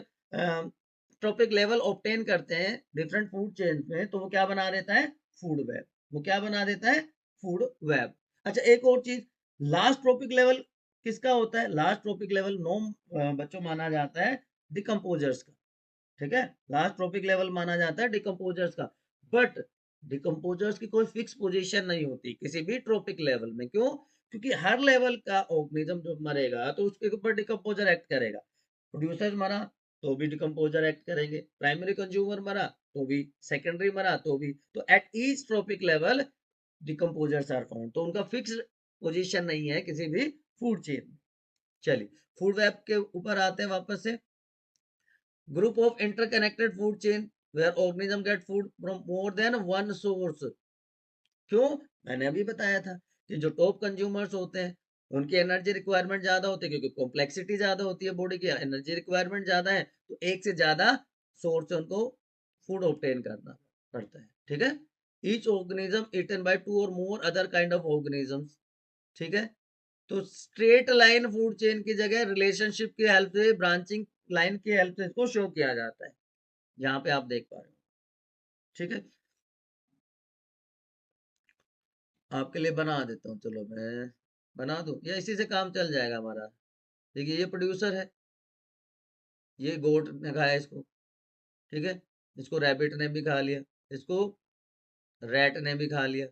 ट्रॉपिक लेवल ऑब्टेन करते हैं डिफरेंट फूड चेन में, तो वो क्या बना देता है, फूड वेब। वो क्या बना देता है, फूड वेब। अच्छा एक और चीज, लास्ट ट्रॉपिक लेवल किसका होता है, लास्ट ट्रॉपिक लेवल नो बच्चों माना जाता है डिकम्पोजर्स का। ठीक है, लास्ट ट्रॉपिक लेवल माना जाता है डिकम्पोजर्स का, बट डिकम्पोजर्स की कोई फिक्स पोजीशन नहीं होती किसी भी ट्रॉपिक लेवल में। क्यों? क्योंकि हर लेवल का ऑर्गेनिज्म जो मरेगा तो उसके ऊपर डिकम्पोजर एक्ट करेगा। प्रोड्यूसर मरा तो भी डिकम्पोजर एक्ट करेंगे, प्राइमरी कंज्यूमर मरा तो भी, सेकेंडरी मरा तो भी, तो at each trophic level decomposers are found, तो उनका फिक्स पोजीशन नहीं है किसी भी फूड चेन में। चलिए फूड वेब के ऊपर आते हैं वापस से। Group of interconnected food chain where organism get food from more than one source। क्यों? मैंने अभी बताया था कि जो टॉप कंज्यूमर्स होते हैं उनकी एनर्जी रिक्वायरमेंट ज्यादा होती है, क्योंकि कॉम्प्लेक्सिटी ज्यादा होती है बॉडी की, एनर्जी रिक्वायरमेंट ज्यादा है, तो एक से ज्यादा सोर्स से उनको फूड ऑब्टेन करना पड़ता है। ठीक है, each organism eaten by two or more other kind of organisms. ठीक है, तो स्ट्रेट लाइन फूड चेन की जगह रिलेशनशिप की हेल्प से, ब्रांचिंग लाइन की हेल्प से इसको शो किया जाता है, यहाँ पे आप देख पा रहे हो। ठीक है, आपके लिए बना देता हूँ, चलो मैं बना दूं या इसी से काम चल जाएगा हमारा। देखिए ये प्रोड्यूसर है, ये गोट ने खाया इसको, ठीक है, इसको रैबिट ने भी खा लिया, इसको रैट ने भी खा लिया।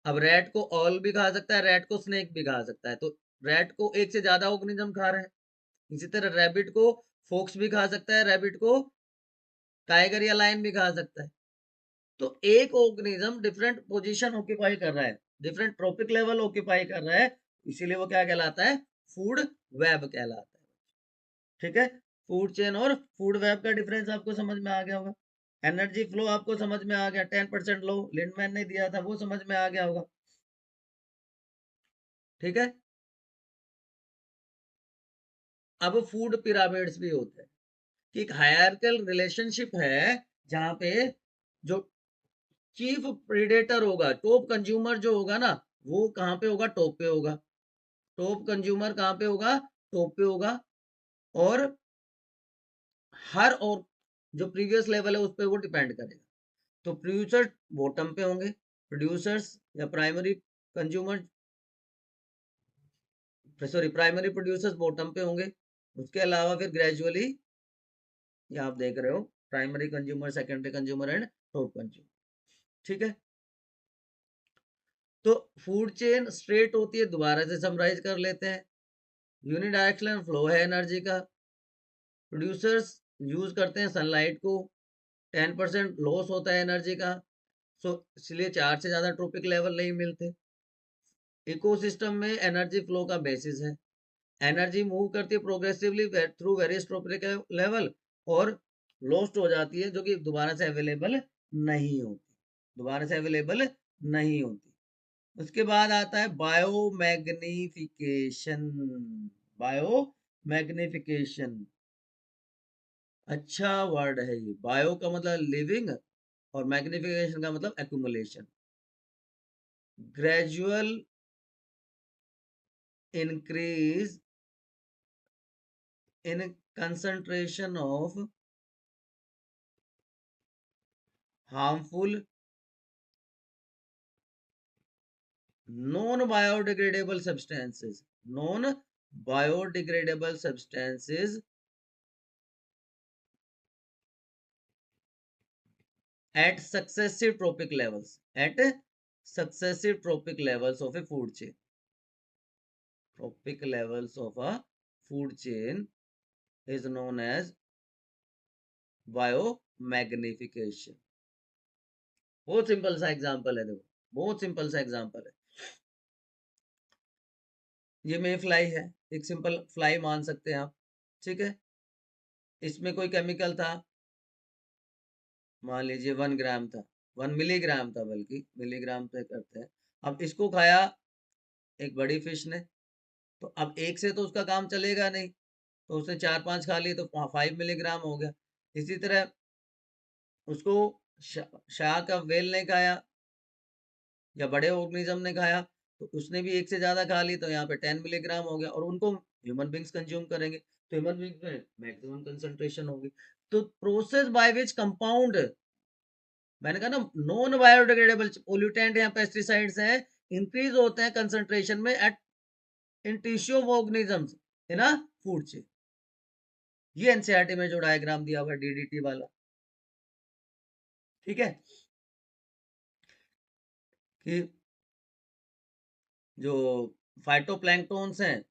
अब रैट को ऑल भी खा सकता है, रैट को स्नेक भी खा सकता है, तो रैट को एक से ज्यादा ऑर्गेनिज्म खा रहे हैं। इसी तरह रैबिट को फोक्स भी खा सकता है, रैबिट को टाइगर या लायन भी खा सकता है। तो एक ऑर्गेनिज्म डिफरेंट पोजीशन ऑक्यूपाई कर रहा है, डिफरेंट ट्रॉपिक लेवल ऑक्यूपाई कर रहा है, इसीलिए वो क्या कहलाता है, फूड वेब कहलाता है। ठीक है, फूड चेन और फूड वेब का डिफरेंस आपको समझ में आ गया होगा। एनर्जी फ्लो आपको समझ में आ गया, 10% लो लिंडमैन ने दिया था, वो समझ में आ गया होगा। ठीक है, अब फूड पिरामिड्स भी होते हैं कि एक हायरार्किकल रिलेशनशिप है, जहां पे जो चीफ प्रीडेटर होगा, टॉप कंज्यूमर जो होगा ना, वो कहाँ पे होगा, टॉप पे होगा। टॉप कंज्यूमर कहाँ पे होगा, टॉप पे होगा। और हर और जो प्रीवियस लेवल है उस पर वो डिपेंड करेगा। तो प्रोड्यूसर बॉटम पे होंगे, प्रोड्यूसर्स या primary consumer, sorry primary producers bottom पे होंगे। उसके अलावा फिर ग्रेजुअली ये आप देख रहे हो, primary consumer, secondary consumer and top consumer. ठीक है, तो फूड चेन स्ट्रेट होती है, दोबारा से समराइज कर लेते हैं। यूनिडायरेक्शनल फ्लो है एनर्जी का। प्रोड्यूसर्स यूज करते हैं सनलाइट को, 10% लॉस होता है एनर्जी का। सो इसलिए 4 से ज्यादा ट्रॉपिक लेवल नहीं मिलते। इकोसिस्टम में एनर्जी फ्लो का बेसिस है, एनर्जी मूव करती है progressively through various trophic level, और लॉस्ट हो जाती है, जो कि दोबारा से अवेलेबल नहीं होती, दोबारा से अवेलेबल नहीं होती। उसके बाद आता है बायोमैग्निफिकेशन। बायोमैग्निफिकेशन अच्छा वर्ड है ये। बायो का मतलब लिविंग और मैग्निफिकेशन का मतलब accumulation. Gradual increase in concentration of harmful non biodegradable substances, non biodegradable substances at successive trophic levels, at successive trophic levels of a food chain. Trophic levels of a food chain is known as biomagnification. बहुत simple सा example है, देखो बहुत simple सा example है। ये मे fly है, एक सिंपल फ्लाई मान सकते हैं आप। ठीक है, इसमें कोई केमिकल था, मान लीजिए 1 ग्राम था, 1 मिलीग्राम था, बल्कि मिलीग्राम पे करते हैं। अब इसको खाया एक बड़ी फिश ने, तो अब एक से तो उसका काम चलेगा नहीं, तो उसने 4-5 खा लिए तो 5 मिलीग्राम हो गया। इसी तरह उसको शाह का वेल ने खाया या बड़े ऑर्गेनिज्म ने खाया, तो उसने भी एक से ज्यादा खा ली, तो यहाँ पे 10 मिलीग्राम हो गया, और उनको ह्यूमन बींग्स कंज्यूम करेंगे तो ह्यूमन बींग्स में मैक्सिमम कंसंट्रेशन होगी। तो प्रोसेस बाय विच कंपाउंड, मैंने कहा ना, नॉन बायोडिग्रेडेबल पोल्यूटेंट या पेस्टिसाइड्स हैं, इंक्रीज होते हैं कंसंट्रेशन में at in tissue of organisms in a food chain. ये एनसीईआरटी में जो डायग्राम दिया हुआ है डीडीटी वाला। ठीक है, कि जो फाइटोप्लैंक्टन्स हैं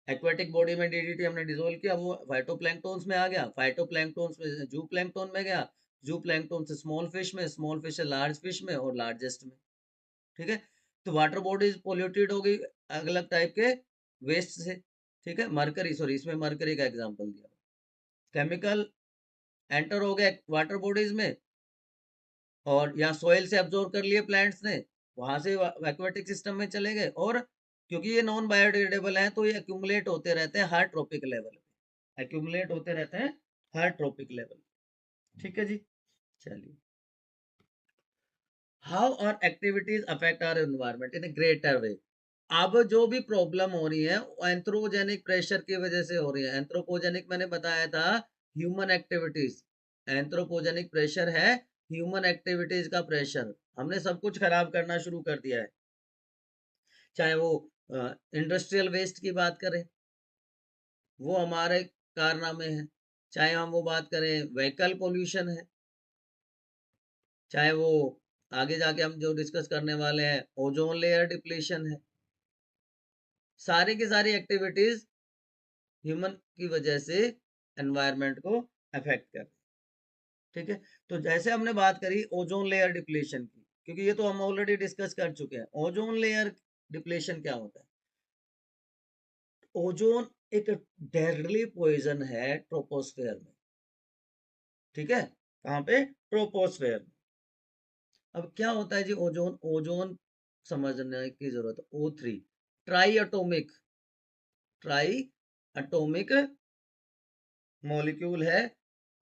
एक्वेटिक बॉडी में, डीडीटी हमने डिसोल्व किया, वो फाइटोप्लैंक्टन्स में आ गया, फाइटोप्लैंक्टन्स में जू प्लैंक्टन में गया, जू प्लैंक्टन से स्मॉल फिश में, स्मॉल फिश से लार्ज फिश में, और लार्जेस्ट में। ठीक है, तो वाटर बॉडीज पोल्यूटेड हो गई अलग अलग टाइप के वेस्ट से। ठीक है, मरकरी, सॉरी इसमें मरकरी का एग्जांपल दिया, केमिकल एंटर हो गया वाटर बॉडीज में, और यहाँ सोयल से अब्जॉर्ब कर लिए प्लांट्स ने, वहां से एक्वेटिक सिस्टम में चले गए, और क्योंकि ये नॉन बायोडिग्रेडेबल है तो ये एक्यूमुलेट होते रहते हैं हर ट्रॉपिक लेवल पे, एक्यूमुलेट होते रहते हैं हर ट्रॉपिक लेवल। ठीक है जी, चलिए। How are activities affect our environment in a greater way. अब जो भी प्रॉब्लम हो रही है एंथ्रोजेनिक प्रेशर की वजह से हो रही है। एंथ्रोपोजेनिक मैंने बताया था, ह्यूमन एक्टिविटीज। एंथ्रोपोजेनिक प्रेशर है ह्यूमन एक्टिविटीज का प्रेशर। हमने सब कुछ खराब करना शुरू कर दिया है, चाहे वो इंडस्ट्रियल वेस्ट की बात करें, वो हमारे कारनामे हैं, चाहे हम वो बात करें व्हीकल पोल्यूशन है, चाहे वो आगे जाके हम जो डिस्कस करने वाले हैं ओजोन लेयर डिप्लीशन है, सारी की सारी एक्टिविटीज ह्यूमन की वजह से एनवायरनमेंट को अफेक्ट कर। ठीक है, तो जैसे हमने बात करी ओजोन लेयर डिप्लीशन की, क्योंकि ये तो हम ऑलरेडी डिस्कस कर चुके हैं। ओजोन लेयर डिप्लीशन क्या होता है? ओजोन एक डेडली पॉइजन है ट्रोपोस्फेयर में। ठीक है, कहाँ पे? ट्रोपोस्फेयर में। अब क्या होता है जी ओजोन? ओजोन समझने की जरूरत है। O3 triatomic, triatomic molecule है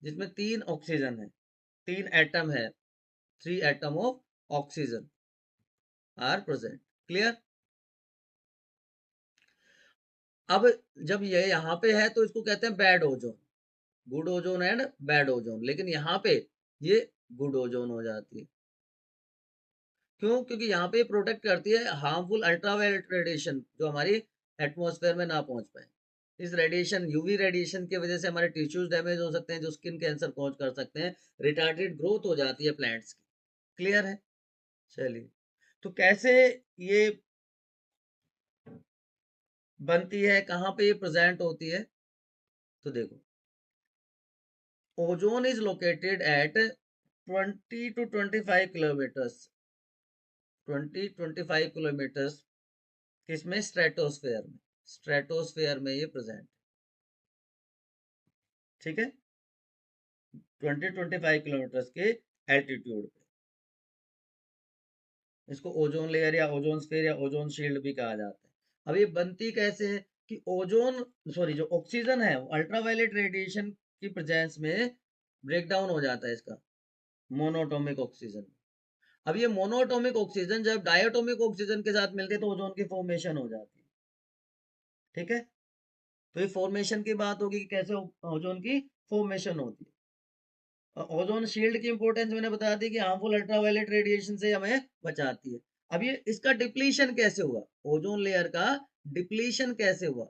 जिसमें 3 ऑक्सीजन है, 3 एटम है, 3 atom of oxygen are present. Clear? अब जब ये यहाँ पे है तो इसको कहते हैं bad ozone, good ozone and bad ozone. लेकिन यहाँ पे ये गुड ओजोन हो जाती है। क्यों? क्योंकि यहाँ पे प्रोटेक्ट करती है हार्मफुल अल्ट्रावायलेट रेडिएशन जो हमारी एटमॉस्फेयर में ना पहुंच पाए। इस रेडिएशन, यूवी रेडिएशन की वजह से हमारे टिश्यूज डैमेज हो सकते हैं, जो स्किन कैंसर कॉज कर सकते हैं, रिटार्डेड ग्रोथ हो जाती है प्लांट्स की। क्लियर है? चलिए, तो कैसे ये बनती है, कहाँ पे ये प्रेजेंट होती है? तो देखो, ozone is located at 20 to 25 kilometres, 20-25 kilometres किसमें? स्ट्रेटोस्फेयर में। स्ट्रेटोस्फेयर में ये प्रेजेंट। ठीक है, 20-25 किलोमीटर्स के एल्टीट्यूड पे। इसको ओजोन लेयर या ओजोन स्फीयर या ओजोन शील्ड भी कहा जाता है। अब ये बनती कैसे है कि ओजोन, सॉरी, जो ऑक्सीजन है अल्ट्रावायलेट रेडिएशन की प्रेजेंस में ब्रेक डाउन हो जाता है इसका, मोनोटोमिक ऑक्सीजन। अब ये मोनोटोमिक ऑक्सीजन जब डायटोमिक ऑक्सीजन के साथ मिलते हैं तो ओजोन की फॉर्मेशन हो जाती है। ठीक है, तो ये फॉर्मेशन की बात होगी कि कैसे ओजोन की फॉर्मेशन होती है। ओजोन शील्ड की इंपॉर्टेंस मैंने बता दी कि हार्मफुल अल्ट्रावायलेट रेडिएशन से हमें बचाती है। अब ये इसका डिप्लीशन कैसे हुआ? ओजोन लेयर का डिप्लीशन कैसे हुआ?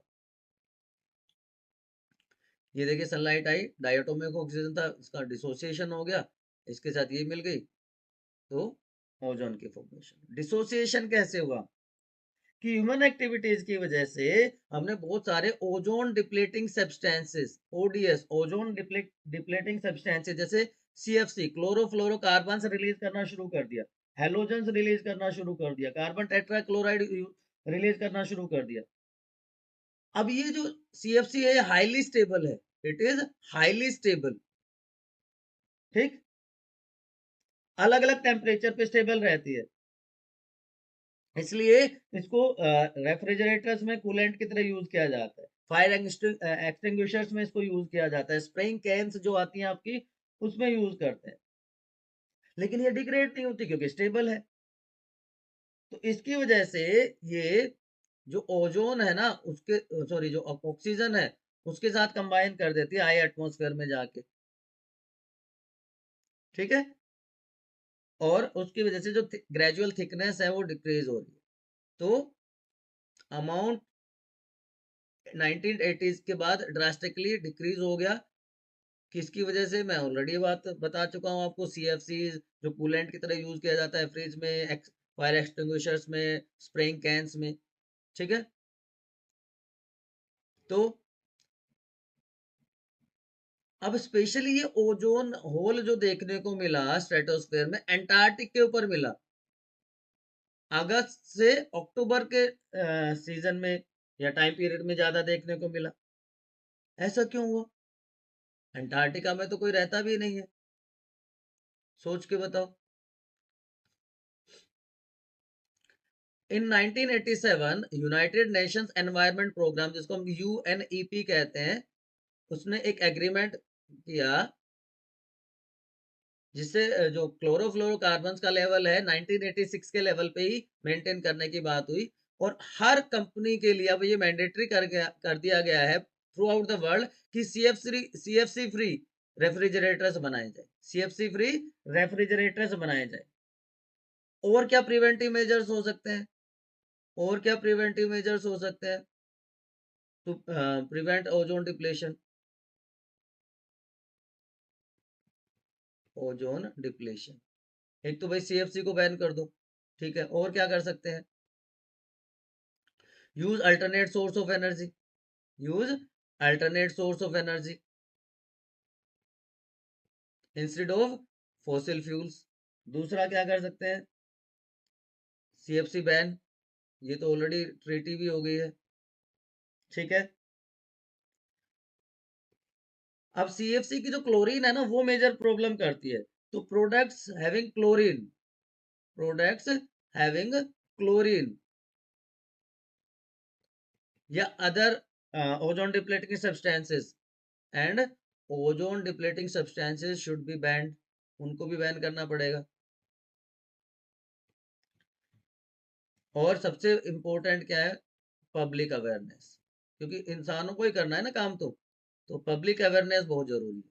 ये देखिए, सनलाइट आई, डायटोमिक ऑक्सीजन था, इसका डिसोसिएशन हो गया, इसके साथ ये मिल गई, तो ओजोन की फॉर्मेशन। डिसोसिएशन कैसे हुआ? कि ह्यूमन एक्टिविटीज की वजह से हमने बहुत सारे ozone depleting substances, ODS, ozone depleting substances, जैसे सीएफसी, क्लोरोफ्लोरोकार्बन रिलीज करना शुरू कर दिया, हेलोजन्स रिलीज करना शुरू कर दिया, कार्बन टेट्राक्लोराइड रिलीज करना शुरू कर दिया। अब ये जो सीएफसी है हाईली स्टेबल है, इट इज हाईली स्टेबल। ठीक, अलग अलग टेम्परेचर पे स्टेबल रहती है, इसलिए इसको रेफ्रिजरेटर्स में कूलेंट की तरह यूज किया जाता है, फायर एक्सटिंग्विशर्स में इसको यूज किया जाता है, स्प्रेइंग कैन्स जो आती हैं आपकी उसमें यूज करते हैं। लेकिन ये डिग्रेड नहीं होती क्योंकि स्टेबल है। तो इसकी वजह से ये जो ओजोन है ना उसके, सॉरी, जो ऑक्सीजन है उसके साथ कंबाइन कर देती है हाई एटमोस्फेयर में जाके। ठीक है, और उसकी वजह से जो ग्रेजुअल थिकनेस है वो डिक्रीज हो रही है। तो अमाउंट 1980s के बाद ड्रास्टिकली डिक्रीज हो गया। किसकी वजह से? मैं ऑलरेडी बात बता चुका हूँ आपको, सीएफसीज जो कूलेंट की तरह यूज किया जाता है फ्रिज में, फायर एक्सटिंग्विशर्स में, स्प्रेइंग कैंस में। ठीक है, तो अब स्पेशली ये ओजोन होल जो देखने को मिला स्ट्रेटोस्फेयर में, एंटार्क्टिक के ऊपर मिला, अगस्त से अक्टूबर के सीजन में या टाइम पीरियड में ज्यादा देखने को मिला। ऐसा क्यों हुआ? अंटार्कटिका में तो कोई रहता भी नहीं है, सोच के बताओ। इन 1987 यूनाइटेड नेशंस एनवायरनमेंट प्रोग्राम, जिसको हम यूएनईपी कहते हैं, उसने एक एग्रीमेंट किया जिससे जो क्लोरोफ्लोरोकार्बन का लेवल है 1986 के लेवल पे ही मेंटेन करने की बात हुई। और हर कंपनी के लिए अब ये मैंडेटरी कर दिया गया है थ्रू आउट द वर्ल्ड कि सीएफसी फ्री रेफ्रिजरेटर्स बनाए जाए, सीएफसी फ्री रेफ्रिजरेटर्स बनाए जाए। और क्या प्रिवेंटिव मेजर्स हो सकते हैं? और क्या प्रिवेंटिव मेजर्स हो सकते हैं to prevent ozone depletion? Ozone depletion, एक तो भाई CFC को बैन कर दो, ठीक है, और क्या कर सकते हैं? Use alternate source of energy, use alternate source of energy instead of fossil fuels. दूसरा क्या कर सकते हैं? CFC बैन, ये तो ऑलरेडी ट्रीटी भी हो गई है, ठीक है। अब CFC की जो क्लोरीन है ना, वो मेजर प्रॉब्लम करती है। तो प्रोडक्ट्स हैविंग क्लोरीन या other ozone depleting substances and ozone depleting substances should be band, उनको भी बैन करना पड़ेगा। और सबसे इंपॉर्टेंट क्या है? पब्लिक अवेयरनेस, क्योंकि इंसानों को ही करना है ना काम, तो पब्लिक अवेयरनेस बहुत जरूरी है।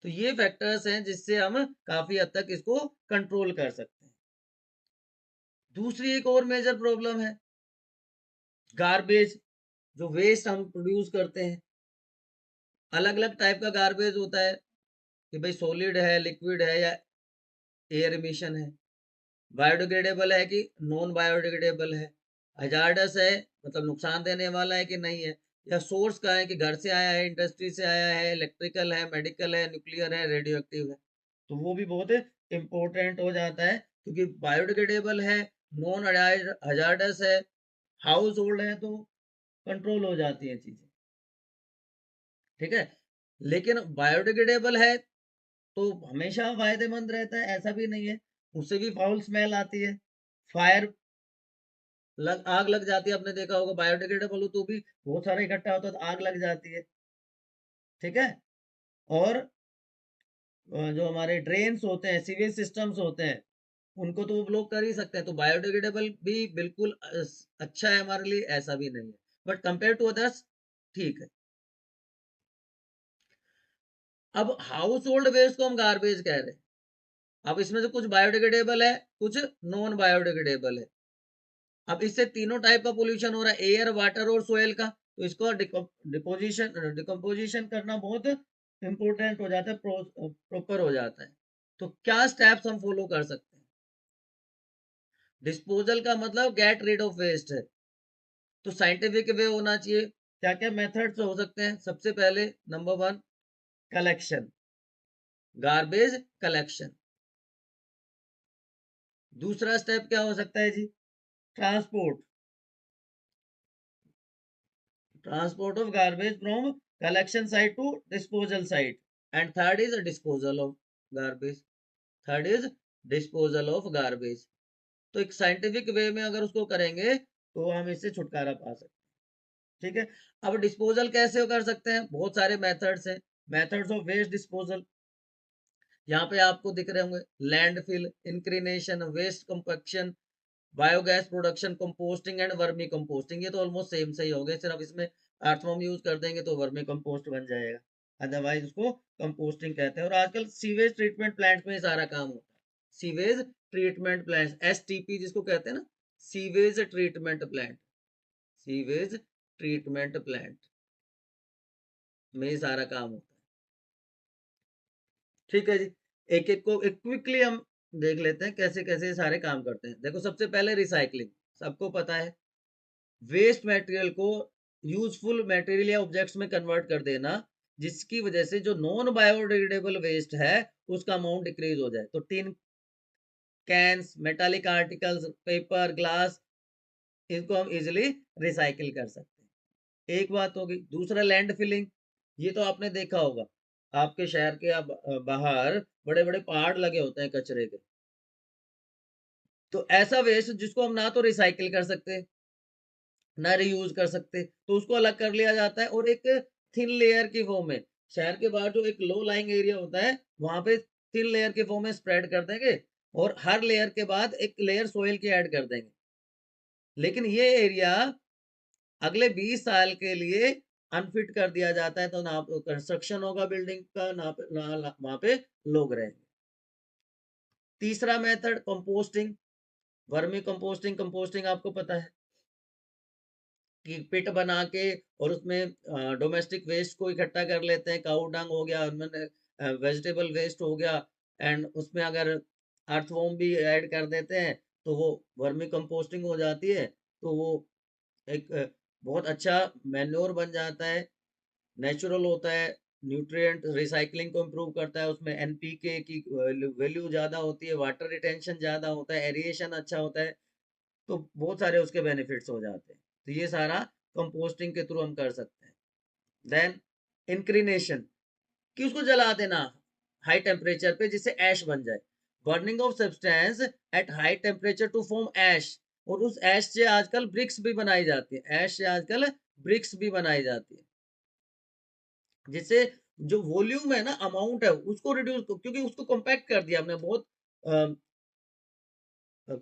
तो ये फैक्टर्स हैं जिससे हम काफी हद तक इसको कंट्रोल कर सकते हैं। दूसरी एक और मेजर प्रॉब्लम है गार्बेज, जो वेस्ट हम प्रोड्यूस करते हैं। अलग अलग टाइप का गार्बेज होता है कि भाई सॉलिड है, लिक्विड है, या एयर एमिशन है। बायोडिग्रेडेबल है कि नॉन बायोडिग्रेडेबल है, हजार्डस है मतलब नुकसान देने वाला है कि नहीं है, या सोर्स का है कि घर से आया है, इंडस्ट्री से आया है, इलेक्ट्रिकल है, मेडिकल है, न्यूक्लियर है, रेडियो एक्टिव है। तो वो भी बहुत इंपॉर्टेंट हो जाता है, क्योंकि बायोडिग्रेडेबल है, नॉन हजार्डस है, हाउस होल्ड है, तो कंट्रोल हो जाती है चीजें, ठीक है। लेकिन बायोडिग्रेडेबल है तो हमेशा फायदेमंद रहता है, ऐसा भी नहीं है, उससे भी फाउल स्मेल आती है, फायर आग लग जाती है। आपने देखा होगा बायोडिग्रेडेबल हो तो भी बहुत सारा इकट्ठा होता है तो आग लग जाती है, ठीक है। और जो हमारे ड्रेन्स होते हैं, सीवेज सिस्टम्स होते हैं, उनको तो वो ब्लॉक कर ही सकते हैं। तो बायोडिग्रेडेबल भी बिल्कुल अच्छा है हमारे लिए, ऐसा भी नहीं है, बट कंपेयर टू अदर्स ठीक है। अब हाउस होल्ड वेस्ट को हम गार्बेज कह रहे हैं। अब इसमें से कुछ बायोडिग्रेडेबल है, कुछ नॉन बायोडिग्रेडेबल है। अब इससे तीनों टाइप का पोल्यूशन हो रहा है, एयर, वाटर और सोयल का। तो इसको डिकम्पोजिशन करना बहुत इंपॉर्टेंट हो जाता है, प्रॉपर हो जाता है। तो क्या स्टेप्स हम फॉलो कर सकते हैं? डिस्पोजल का मतलब गेट रिड ऑफ वेस्ट है, तो साइंटिफिक वे होना चाहिए। क्या क्या मेथड्स हो सकते हैं? सबसे पहले नंबर 1, कलेक्शन, गार्बेज कलेक्शन। दूसरा स्टेप क्या हो सकता है जी? Transport, transport of garbage from collection site to disposal site. And third is disposal of garbage, third is disposal of garbage. तो एक साइंटिफिक वे में अगर उसको करेंगे तो हम इससे छुटकारा पा सकते हैं, ठीक है। अब डिस्पोजल कैसे कर सकते हैं? बहुत सारे मेथड्स हैं। मेथड्स ऑफ वेस्ट डिस्पोजल यहाँ पे आपको दिख रहे होंगे, landfill, incineration, waste compaction, biogas production, composting and vermicomposting. ये तो ऑलमोस्ट सेम से ही हो गए, सिर्फ इसमें अर्थवॉर्म यूज कर देंगे तो वर्मी कंपोस्ट बन जाएगा, अदरवाइज उसको कंपोस्टिंग कहते हैं। और आजकल सीवेज ट्रीटमेंट प्लांट में ही सारा काम होता है, सीवेज ट्रीटमेंट प्लांट, STP जिसको कहते हैं ना, sewage treatment plant, sewage treatment plant में ही सारा काम होता है, ठीक है जी। एक एक को एक क्विकली हम देख लेते हैं कैसे कैसे सारे काम करते हैं। देखो, सबसे पहले रिसाइकलिंग, सबको पता है, वेस्ट मटेरियल को यूजफुल मटेरियल या ऑब्जेक्ट्स में कन्वर्ट कर देना, जिसकी वजह से जो नॉन बायोडिग्रेडेबल वेस्ट है उसका अमाउंट डिक्रीज हो जाए। तो tin cans, metallic articles, paper, glass, इनको हम इजिली रिसाइकिल कर सकते हैं। एक बात होगी। दूसरा लैंड फिलिंग, ये तो आपने देखा होगा, आपके शहर के बाहर बड़े बड़े पहाड़ लगे होते हैं कचरे के। तो ऐसा वेस्ट जिसको हम ना तो रिसाइकिल कर सकते, ना रीयूज कर सकते, तो उसको अलग कर लिया जाता है और एक थिन लेयर की फॉर्म में, शहर के बाहर जो एक लो लाइंग एरिया होता है वहां पे थिन लेयर के फॉर्म में स्प्रेड कर देंगे, और हर लेयर के बाद एक लेयर सोइल की ऐड कर देंगे। लेकिन ये एरिया अगले 20 साल के लिए अनफिट कर दिया जाता है, तो ना कंस्ट्रक्शन होगा बिल्डिंग का, ना वहां पे लोग रहेंगे। तीसरा method composting, vermi composting. Composting आपको पता है कि पिट बना के और उसमें डोमेस्टिक वेस्ट को इकट्ठा कर लेते हैं, काऊ डंग हो गया, उनमें वेजिटेबल वेस्ट हो गया, एंड उसमें अगर अर्थवॉर्म भी ऐड कर देते हैं तो वो वर्मी कंपोस्टिंग हो जाती है, तो वो एक बहुत अच्छा मैन्योर बन जाता है, नेचुरल होता है, न्यूट्रिएंट रिसाइकलिंग को इम्प्रूव करता है, उसमें एनपीके की वैल्यू ज्यादा होती है, वाटर रिटेंशन ज्यादा होता है, एरिएशन अच्छा होता है, तो बहुत सारे उसके बेनिफिट्स हो जाते हैं। तो ये सारा कंपोस्टिंग के थ्रू हम कर सकते हैं। देन इंक्रीनेशन, कि उसको जला देना हाई टेम्परेचर पे जिससे ऐश बन जाए, burning of substance at high temperature to form ash, और उस ऐश से आजकल ब्रिक्स भी बनाई जाती है, ऐश से आजकल ब्रिक्स भी बनाई जाती है, जिससे जो वॉल्यूम है ना, अमाउंट है उसको रिड्यूस, क्योंकि उसको कॉम्पैक्ट कर दिया हमने बहुत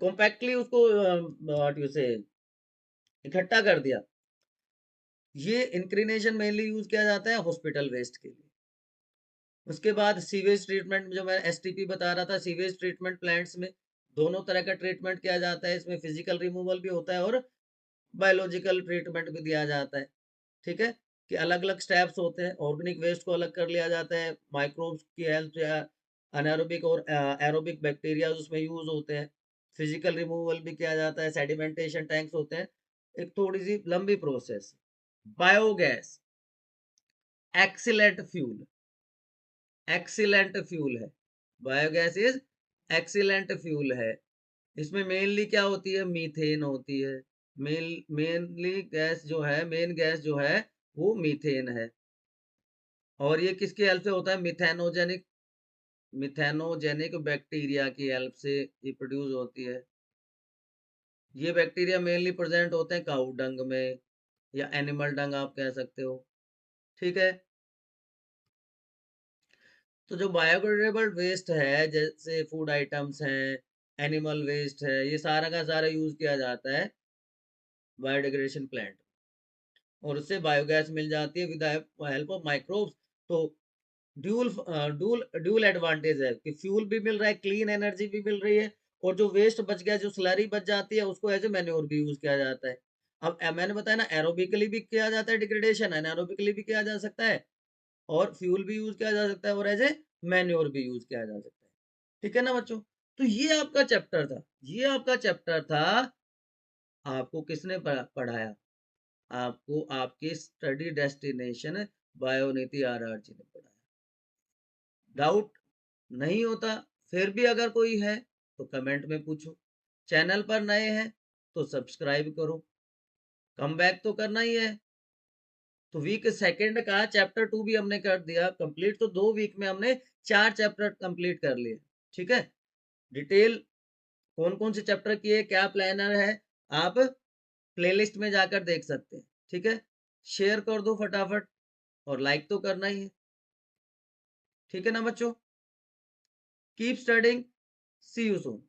कॉम्पैक्टली उसको व्हाट यू से इकट्ठा कर दिया। ये इंक्रीनेशन मेनली यूज किया जाता है हॉस्पिटल वेस्ट के लिए। उसके बाद सीवेज ट्रीटमेंट, जो मैं एसटीपी बता रहा था, सीवेज ट्रीटमेंट प्लांट्स में दोनों तरह का ट्रीटमेंट किया जाता है, इसमें फिजिकल रिमूवल भी होता है और बायोलॉजिकल ट्रीटमेंट भी दिया जाता है। ठीक है, कि अलग अलग स्टेप्स होते हैं, ऑर्गेनिक वेस्ट को अलग कर लिया जाता है, माइक्रोब्स की हेल्प या अनारोबिक और एरोबिक बैक्टीरिया उसमें यूज होते हैं, फिजिकल रिमूवल भी किया जाता है, सेडिमेंटेशन टैंक्स होते हैं, एक थोड़ी सी लंबी process. Biogas excellent fuel, excellent fuel है, बायोगैस इज एक्सीलेंट फ्यूल है। इसमें मेनली क्या होती है, मीथेन होती है, मेनली गैस जो है, मेन गैस जो है वो मीथेन है, और ये किसकी हेल्प से होता है, मिथेनोजेनिक, मिथेनोजेनिक बैक्टीरिया की हेल्प से ये प्रोड्यूस होती है। ये बैक्टीरिया मेनली प्रेजेंट होते हैं काऊ डंग में, या एनिमल डंग आप कह सकते हो। ठीक है, तो जो बायोडिग्रेडेबल वेस्ट है, जैसे फूड आइटम्स हैं, एनिमल वेस्ट है, ये सारा का सारा यूज किया जाता है बायोडिग्रेडेशन प्लांट, और उससे बायोगैस मिल जाती है विद हेल्प ऑफ माइक्रोब्स। तो ड्यूल ड्यूल ड्यूल एडवांटेज है कि फ्यूल भी मिल रहा है, क्लीन एनर्जी भी मिल रही है, और जो वेस्ट बच गया, जो स्लरी बच जाती है, उसको एज ए मैन्योर भी यूज किया जाता है। अब मैंने बताया ना, एरोबिकली भी किया जाता है डिग्रेडेशन, एनारोबिकली भी किया जा सकता है, और फ्यूल भी यूज किया जा सकता है, और एज ए मैन्योर भी यूज किया जा सकता है। ठीक है ना बच्चों, तो ये आपका चैप्टर था, ये आपका चैप्टर था। आपको किसने पढ़ाया, आपको आपके स्टडी डेस्टिनेशन बायोनीति आरआर जी ने पढ़ाया। डाउट नहीं होता, फिर भी अगर कोई है तो कमेंट में पूछो, चैनल पर नए हैं तो सब्सक्राइब करो, कम बैक तो करना ही है। तो वीक सेकंड का चैप्टर 2 भी हमने कर दिया कंप्लीट, तो 2 वीक में हमने 4 चैप्टर कंप्लीट कर लिए। ठीक है, डिटेल कौन कौन से चैप्टर किए, क्या प्लानर है, आप प्लेलिस्ट में जाकर देख सकते हैं। ठीक है, शेयर कर दो फटाफट, और लाइक तो करना ही है। ठीक है ना बच्चों, keep studying, see you soon.